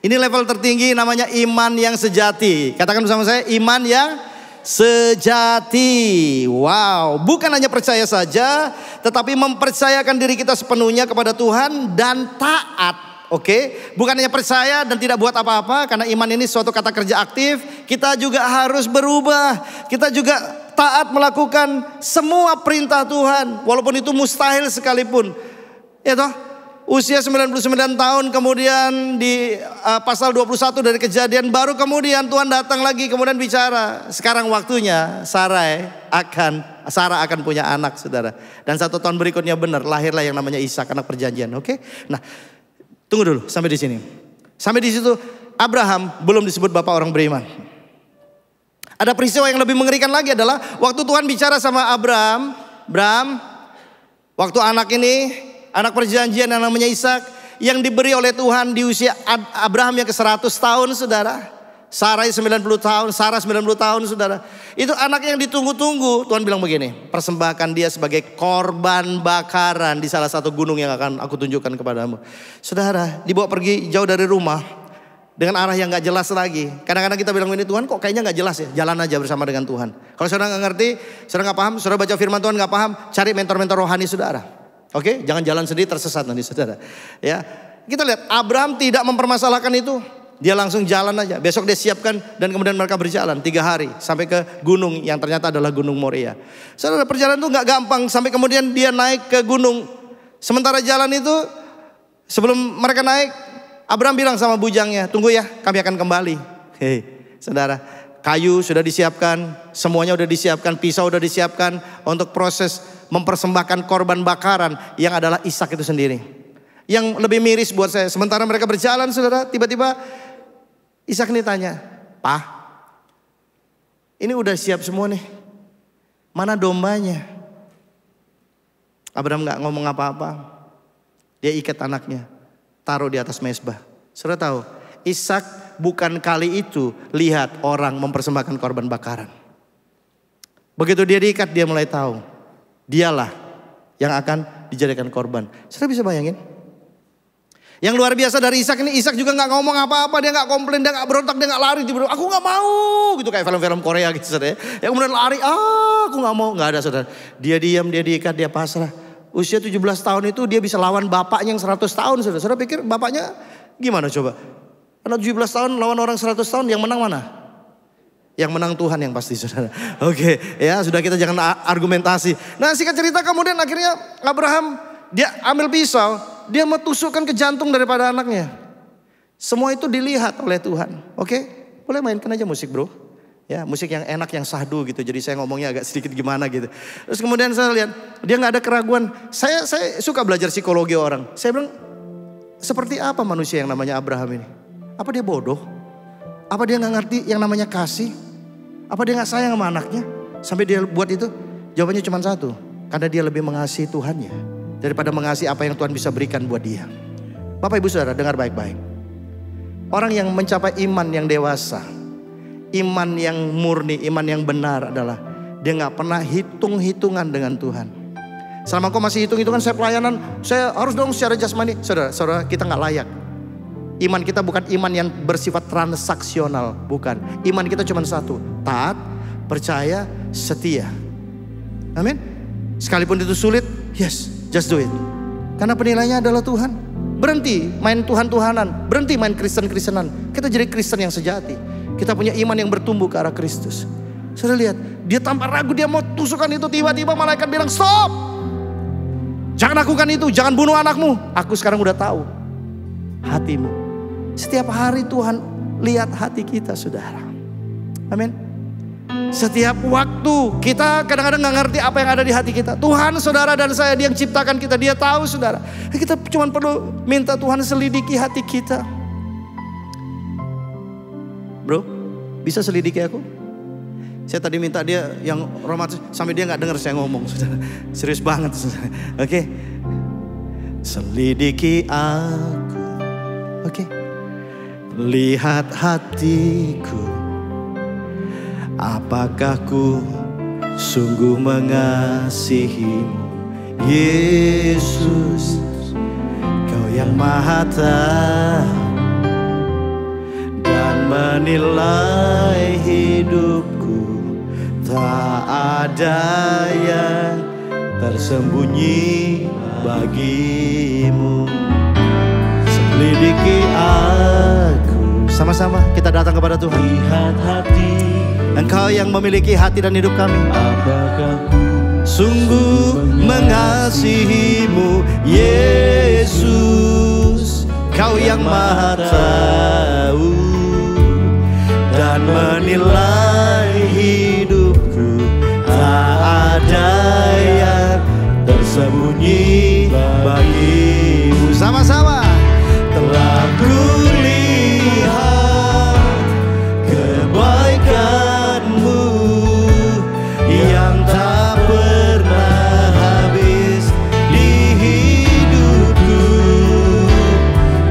Ini level tertinggi namanya iman yang sejati. Katakan bersama saya, iman yang sejati. Wow, bukan hanya percaya saja, tetapi mempercayakan diri kita sepenuhnya kepada Tuhan dan taat. Oke, bukan hanya percaya dan tidak buat apa-apa, karena iman ini suatu kata kerja aktif. Kita juga harus berubah. Kita juga taat melakukan semua perintah Tuhan, walaupun itu mustahil sekalipun. Ya toh, usia 99 tahun kemudian di pasal 21 dari Kejadian, baru kemudian Tuhan datang lagi kemudian bicara, sekarang waktunya Sarah akan punya anak, saudara. Dan 1 tahun berikutnya benar lahirlah yang namanya Ishak, anak perjanjian. Oke? Nah, tunggu dulu sampai di sini. Sampai di situ Abraham belum disebut bapak orang beriman. Ada peristiwa yang lebih mengerikan lagi adalah waktu Tuhan bicara sama Abraham, waktu anak ini, anak perjanjian yang namanya Ishak, yang diberi oleh Tuhan di usia Abraham yang ke-100 tahun, saudara. Sarah 90 tahun, Sarah 90 tahun, saudara. Itu anak yang ditunggu-tunggu. Tuhan bilang begini, persembahkan dia sebagai korban bakaran di salah satu gunung yang akan aku tunjukkan kepadamu. Saudara, dibawa pergi jauh dari rumah dengan arah yang gak jelas lagi. Kadang-kadang kita bilang ini, Tuhan kok kayaknya gak jelas ya. Jalan aja bersama dengan Tuhan. Kalau saudara gak ngerti, saudara gak paham, saudara baca firman Tuhan gak paham, cari mentor-mentor rohani saudara. Oke, jangan jalan sendiri tersesat nanti saudara. Ya, kita lihat Abraham tidak mempermasalahkan itu. Dia langsung jalan aja. Besok dia siapkan dan kemudian mereka berjalan 3 hari sampai ke gunung yang ternyata adalah gunung Moria. Saudara, perjalanan itu gak gampang. Sampai kemudian dia naik ke gunung. Sementara jalan itu, sebelum mereka naik, Abraham bilang sama bujangnya, tunggu ya, kami akan kembali. Hei, saudara, kayu sudah disiapkan, semuanya sudah disiapkan, pisau sudah disiapkan untuk proses mempersembahkan korban bakaran yang adalah Ishak itu sendiri. Yang lebih miris buat saya, sementara mereka berjalan, saudara, tiba-tiba Ishak ini tanya, "Pak, ini udah siap semua nih, mana dombanya?" Abraham gak ngomong apa-apa, dia ikat anaknya, taruh di atas mezbah. Saudara tahu, Ishak bukan kali itu lihat orang mempersembahkan korban bakaran. Begitu dia diikat, dia mulai tahu, dialah yang akan dijadikan korban. Saudara bisa bayangin? Yang luar biasa dari Ishak ini, Ishak juga gak ngomong apa-apa, dia gak komplain, dia gak berontak, dia gak lari, dia bilang, aku gak mau, gitu kayak film-film Korea gitu, saudara. Yang kemudian lari, aku gak mau, gak ada, saudara. Dia diam, dia diikat, dia pasrah. Usia 17 tahun itu dia bisa lawan bapaknya yang 100 tahun. Saudara pikir bapaknya gimana coba? Karena 17 tahun lawan orang 100 tahun, yang menang mana? Yang menang Tuhan yang pasti, saudara. Oke, ya sudah, kita jangan argumentasi. Nah, singkat cerita kemudian akhirnya Abraham dia ambil pisau, dia mau tusukkan ke jantung daripada anaknya. Semua itu dilihat oleh Tuhan. Oke, boleh mainkan aja musik, bro. Ya, musik yang enak, yang sahdu gitu. Jadi saya ngomongnya agak sedikit gimana gitu. Terus kemudian saya lihat dia nggak ada keraguan. Saya suka belajar psikologi orang. Saya bilang, seperti apa manusia yang namanya Abraham ini? Apa dia bodoh? Apa dia nggak ngerti yang namanya kasih? Apa dia nggak sayang sama anaknya? Sampai dia buat itu? Jawabannya cuma satu. Karena dia lebih mengasihi Tuhannya daripada mengasihi apa yang Tuhan bisa berikan buat dia. Bapak Ibu Saudara, dengar baik-baik. Orang yang mencapai iman yang dewasa, iman yang murni, iman yang benar adalah dia nggak pernah hitung-hitungan dengan Tuhan. Selama kau masih hitung-hitungan, saya pelayanan, saya harus dong secara jasmani. Saudara, kita nggak layak. Iman kita bukan iman yang bersifat transaksional, bukan. Iman kita cuma satu, taat, percaya, setia. Amin. Sekalipun itu sulit, yes, just do it. Karena penilainya adalah Tuhan. Berhenti main Tuhan-Tuhanan, berhenti main Kristen-Kristenan. Kita jadi Kristen yang sejati. Kita punya iman yang bertumbuh ke arah Kristus. Saudara lihat, dia tanpa ragu dia mau tusukkan itu, tiba-tiba malaikat bilang, stop. Jangan lakukan itu, jangan bunuh anakmu. Aku sekarang udah tahu hatimu. Setiap hari Tuhan lihat hati kita, saudara. Amin. Setiap waktu kita kadang-kadang gak ngerti apa yang ada di hati kita. Tuhan, saudara dan saya, dia yang ciptakan kita, dia tahu, saudara. Kita cuma perlu minta Tuhan selidiki hati kita. Bro, bisa selidiki aku? Saya tadi minta dia yang romantis sampai dia gak dengar saya ngomong, saudara. Serius banget, saudara. Oke. Selidiki aku. Oke. Lihat hatiku, apakah ku sungguh mengasihimu, Yesus, Kau yang Maha Tahu dan menilai hidupku. Tak ada yang tersembunyi bagimu. Selidiki aku. Sama-sama kita datang kepada Tuhan. Lihat hati, Engkau yang memiliki hati dan hidup kami. Apakah ku sungguh mengasihimu, Yesus, Kau yang Maha Tahu dan menilai hidupku. Tak ada yang tersembunyi bagimu. Sama-sama. Telah kulihat kebaikan-Mu yang tak pernah habis di hidupku.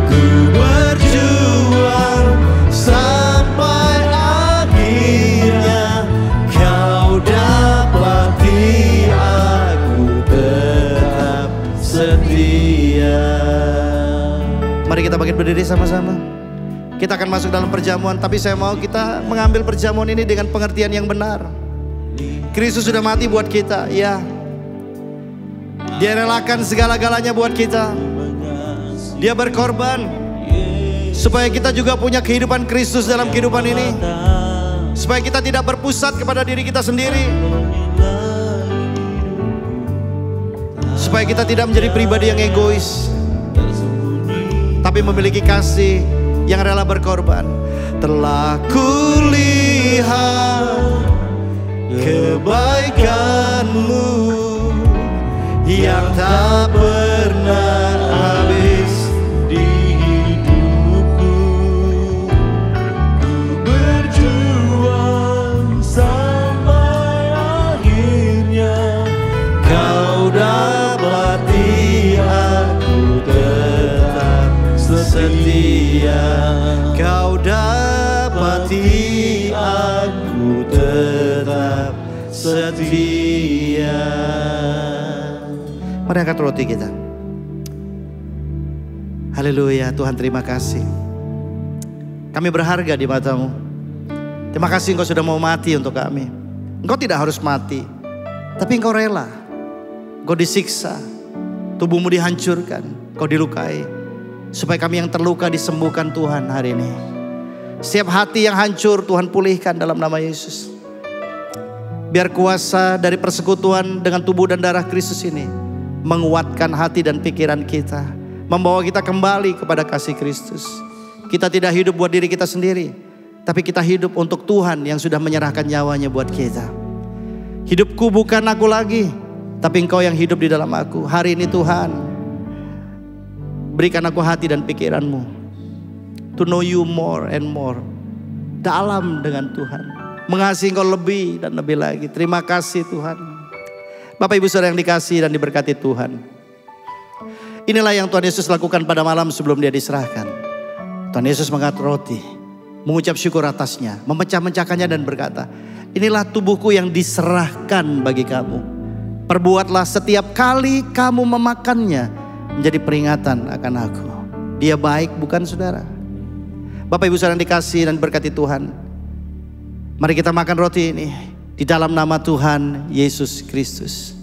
Ku berjuang sampai akhirnya Kau dapati aku tetap setia. Mari kita bangkit berdiri sama-sama. Kita akan masuk dalam perjamuan, tapi saya mau kita mengambil perjamuan ini dengan pengertian yang benar. Kristus sudah mati buat kita, ya. Dia relakan segala-galanya buat kita. Dia berkorban supaya kita juga punya kehidupan Kristus dalam kehidupan ini. Supaya kita tidak berpusat kepada diri kita sendiri. Supaya kita tidak menjadi pribadi yang egois, tapi memiliki kasih yang rela berkorban. Telah kulihat kebaikan-Mu yang tak pernah habis di hidupku. Ku berjuang sampai akhirnya Kau dapati aku tetap setia. Kau dapati aku tetap setia. Mari angkat roti kita. Haleluya, Tuhan terima kasih. Kami berharga di mata-Mu. Terima kasih Engkau sudah mau mati untuk kami. Engkau tidak harus mati, tapi Engkau rela. Engkau disiksa, tubuhmu dihancurkan, Engkau dilukai, Supaya kami yang terluka disembuhkan Tuhan hari ini. Setiap hati yang hancur Tuhan pulihkan dalam nama Yesus. Biar kuasa dari persekutuan dengan tubuh dan darah Kristus ini menguatkan hati dan pikiran kita, membawa kita kembali kepada kasih Kristus. Kita tidak hidup buat diri kita sendiri, tapi kita hidup untuk Tuhan yang sudah menyerahkan nyawanya buat kita. Hidupku bukan aku lagi, tapi Engkau yang hidup di dalam aku. Hari ini Tuhan, berikan aku hati dan pikiran-Mu to know You more and more. Dalam dengan Tuhan, mengasihi Engkau lebih dan lebih lagi. Terima kasih Tuhan. Bapak Ibu Saudara yang dikasihi dan diberkati Tuhan, inilah yang Tuhan Yesus lakukan pada malam sebelum Dia diserahkan. Tuhan Yesus mengangkat roti, mengucap syukur atasnya, memecah-mecahkannya dan berkata, inilah tubuhku yang diserahkan bagi kamu. Perbuatlah setiap kali kamu memakannya menjadi peringatan akan aku. Dia baik bukan saudara? Bapak Ibu Saudara yang dikasihi dan berkati Tuhan, mari kita makan roti ini di dalam nama Tuhan Yesus Kristus.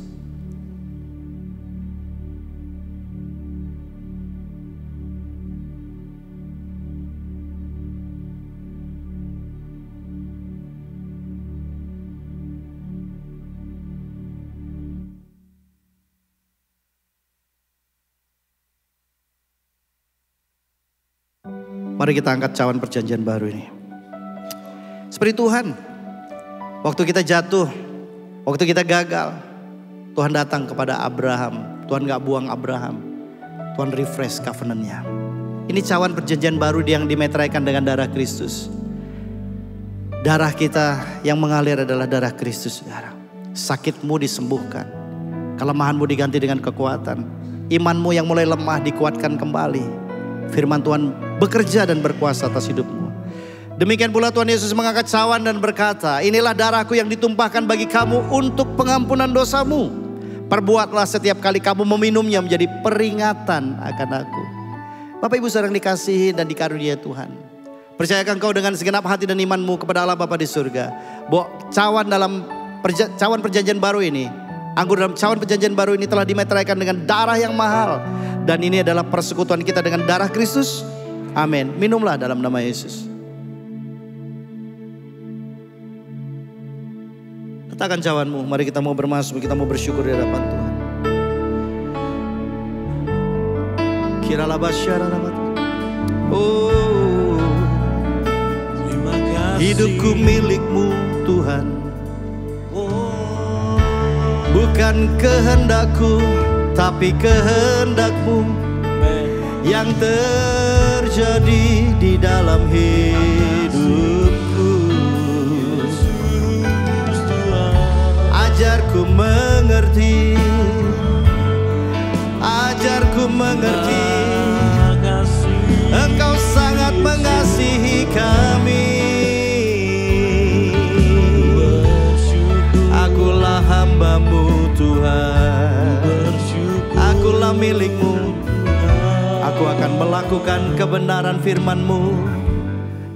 Mari kita angkat cawan perjanjian baru ini. Seperti Tuhan, waktu kita jatuh, waktu kita gagal, Tuhan datang kepada Abraham. Tuhan gak buang Abraham, Tuhan refresh covenant-nya. Ini cawan perjanjian baru yang dimeteraikan dengan darah Kristus. Darah kita yang mengalir adalah darah Kristus, saudara. Sakitmu disembuhkan, kelemahanmu diganti dengan kekuatan, imanmu yang mulai lemah dikuatkan kembali. Firman Tuhan bekerja dan berkuasa atas hidupmu. Demikian pula Tuhan Yesus mengangkat cawan dan berkata, inilah darahku yang ditumpahkan bagi kamu untuk pengampunan dosamu. Perbuatlah setiap kali kamu meminumnya menjadi peringatan akan aku. Bapak Ibu Saudara yang dikasihi dan dikarunia Tuhan, percayakan kau dengan segenap hati dan imanmu kepada Allah Bapa di surga, bahwa cawan perjanjian baru ini, anggur dalam cawan perjanjian baru ini telah dimeteraikan dengan darah yang mahal. Dan ini adalah persekutuan kita dengan darah Kristus. Amin. Minumlah dalam nama Yesus. Letakkan cawanmu. Mari kita mau bermasuk, kita mau bersyukur di hadapan Tuhan. Kiralah basyara rabat. Oh, Terima kasih. hidupku milikmu Tuhan. Bukan kehendakku, tapi kehendak-Mu yang terjadi di dalam hidupku. Ajarku mengerti, ajarku mengerti, Engkau sangat mengasihi kami. Akulah hamba-Mu Tuhan, akulah milik-Mu. Aku akan melakukan kebenaran firman-Mu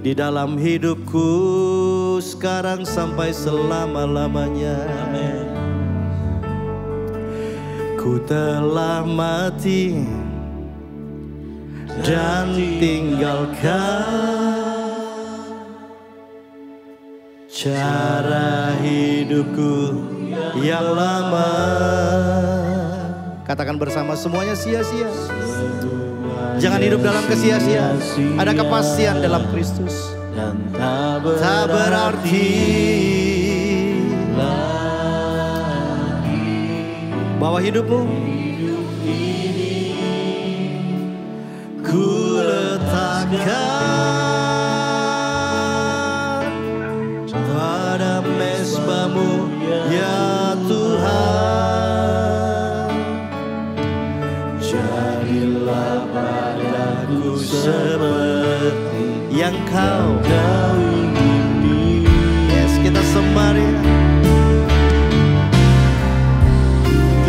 di dalam hidupku sekarang sampai selama-lamanya. Ku telah mati dan tinggalkan cara hidupku yang lama. Katakan bersama, semuanya sia-sia. Jangan hidup dalam kesia-siaan. Ada kepastian dalam Kristus. Tak berarti bahwa hidupmu ku letakkan pada mezbah-Mu ya Tuhan. Jadilah padaku seperti yang Kau ingini. Yes, kita sembah ya.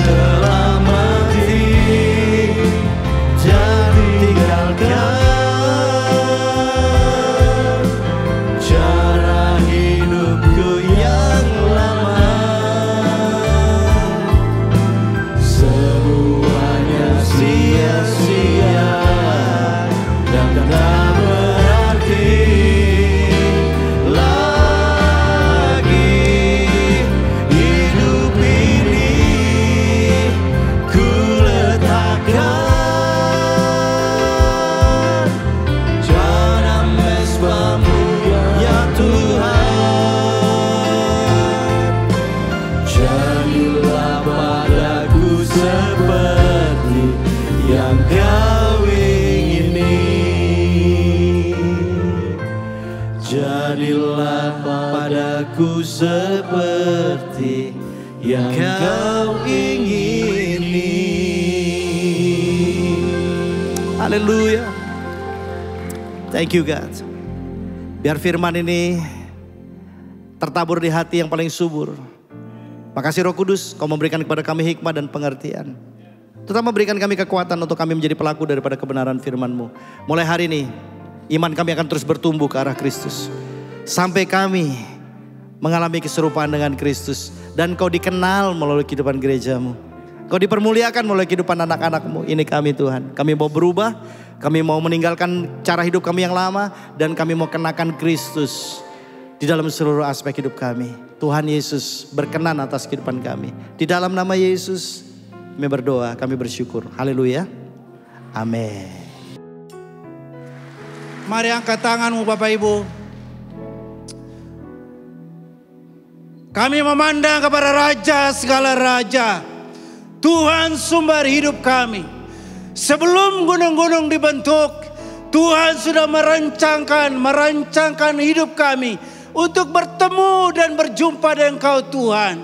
Telah mati dan tinggalkan cara hidupku yang lama. Semuanya sia-sia. seperti yang kau ingini. Haleluya. Thank you God. Biar firman ini tertabur di hati yang paling subur. Makasih Roh Kudus, kau memberikan kepada kami hikmah dan pengertian. Terutama berikan kami kekuatan untuk kami menjadi pelaku daripada kebenaran firman-Mu. Mulai hari ini, iman kami akan terus bertumbuh ke arah Kristus. Sampai kami mengalami keserupaan dengan Kristus. Dan kau dikenal melalui kehidupan gereja-Mu. Kau dipermuliakan melalui kehidupan anak-anak-Mu. Ini kami Tuhan. Kami mau berubah. Kami mau meninggalkan cara hidup kami yang lama. Dan kami mau kenakan Kristus di dalam seluruh aspek hidup kami. Tuhan Yesus berkenan atas kehidupan kami. Di dalam nama Yesus kami berdoa, kami bersyukur. Haleluya. Amin. Mari angkat tanganmu Bapak Ibu. Kami memandang kepada Raja segala Raja. Tuhan sumber hidup kami. Sebelum gunung-gunung dibentuk, Tuhan sudah merancangkan hidup kami untuk bertemu dan berjumpa dengan Engkau Tuhan.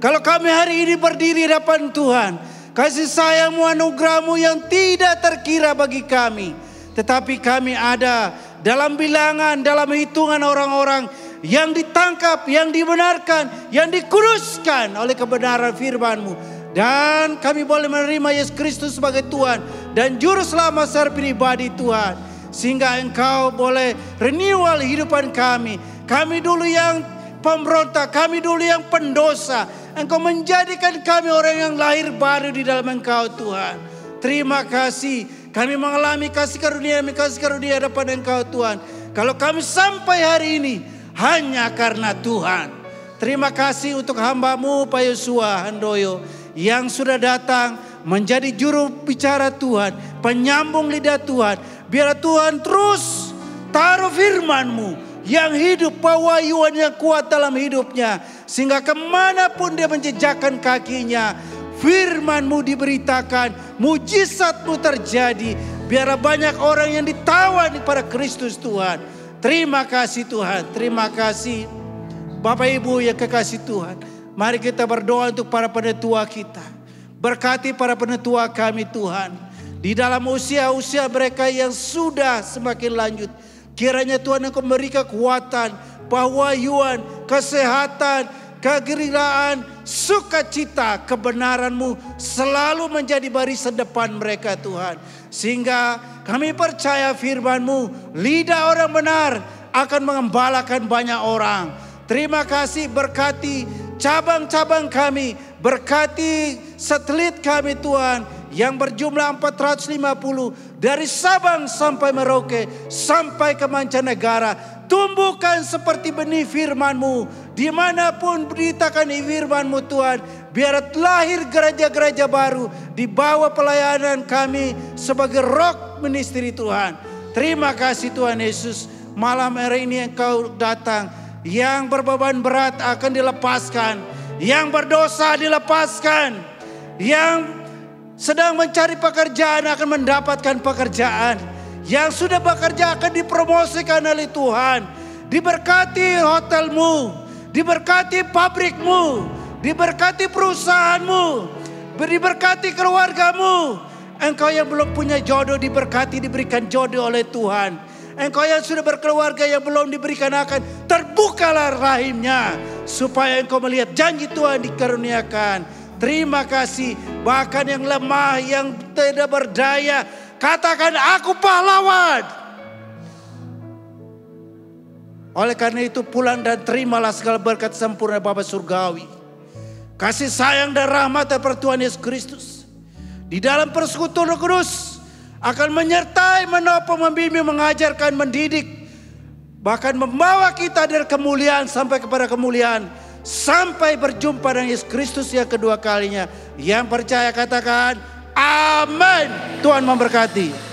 Kalau kami hari ini berdiri di hadapan Tuhan, kasih sayang-Mu, anugerah-Mu yang tidak terkira bagi kami. Tetapi kami ada dalam bilangan, dalam hitungan orang-orang yang ditangkap, yang dibenarkan, yang dikuduskan oleh kebenaran firman-Mu. Dan kami boleh menerima Yesus Kristus sebagai Tuhan dan Juru Selamat secara pribadi Tuhan. Sehingga Engkau boleh renewal hidupan kami. Kami dulu yang pemberontak, kami dulu yang pendosa. Engkau menjadikan kami orang yang lahir baru di dalam Engkau Tuhan. Terima kasih. Kami mengalami kasih karunia hadapan Engkau Tuhan. Kalau kami sampai hari ini hanya karena Tuhan. Terima kasih untuk hamba-Mu Pak Yosua Handoyo yang sudah datang menjadi juru bicara Tuhan, penyambung lidah Tuhan. Biar Tuhan terus taruh firman-Mu yang hidup, pewahyuan yang kuat dalam hidupnya. Sehingga kemanapun dia menjejakkan kakinya, firman-Mu diberitakan, mujizat-Mu terjadi. Biar banyak orang yang ditawan kepada Kristus Tuhan. Terima kasih Tuhan, terima kasih Bapak Ibu yang kekasih Tuhan. Mari kita berdoa untuk para penetua kita. Berkati para penetua kami Tuhan. Di dalam usia-usia mereka yang sudah semakin lanjut. Kiranya Tuhan Engkau memberi kekuatan, pewahyuan, kesehatan, kegembiraan, sukacita, kebenaran-Mu selalu menjadi barisan depan mereka Tuhan. Sehingga kami percaya firman-Mu, lidah orang benar akan mengembalakan banyak orang. Terima kasih, berkati cabang-cabang kami, berkati satelit kami Tuhan yang berjumlah 450 dari Sabang sampai Merauke sampai ke mancanegara. Tumbuhkan seperti benih firman-Mu dimanapun beritakan firman-Mu Tuhan. Biar lahir gereja-gereja baru di bawah pelayanan kami sebagai rock ministry Tuhan. Terima kasih Tuhan Yesus. Malam hari ini Engkau datang. Yang berbeban berat akan dilepaskan. Yang berdosa dilepaskan. Yang sedang mencari pekerjaan akan mendapatkan pekerjaan. Yang sudah bekerja akan dipromosikan oleh Tuhan. Diberkati hotelmu. Diberkati pabrikmu. Diberkati perusahaanmu. Diberkati keluargamu. Engkau yang belum punya jodoh diberkati, diberikan jodoh oleh Tuhan. Engkau yang sudah berkeluarga yang belum diberikan akan, terbukalah rahimnya. Supaya engkau melihat janji Tuhan dikaruniakan. Terima kasih. Bahkan yang lemah, yang tidak berdaya, katakan aku pahlawan. Oleh karena itu pulang dan terimalah segala berkat sempurna Bapa Surgawi. Kasih sayang dan rahmat daripada Tuhan Yesus Kristus. Di dalam persekutuan Roh Kudus akan menyertai, menopang, membimbing, mengajarkan, mendidik. Bahkan membawa kita dari kemuliaan sampai kepada kemuliaan. Sampai berjumpa dengan Yesus Kristus yang kedua kalinya. Yang percaya katakan amin. Tuhan memberkati.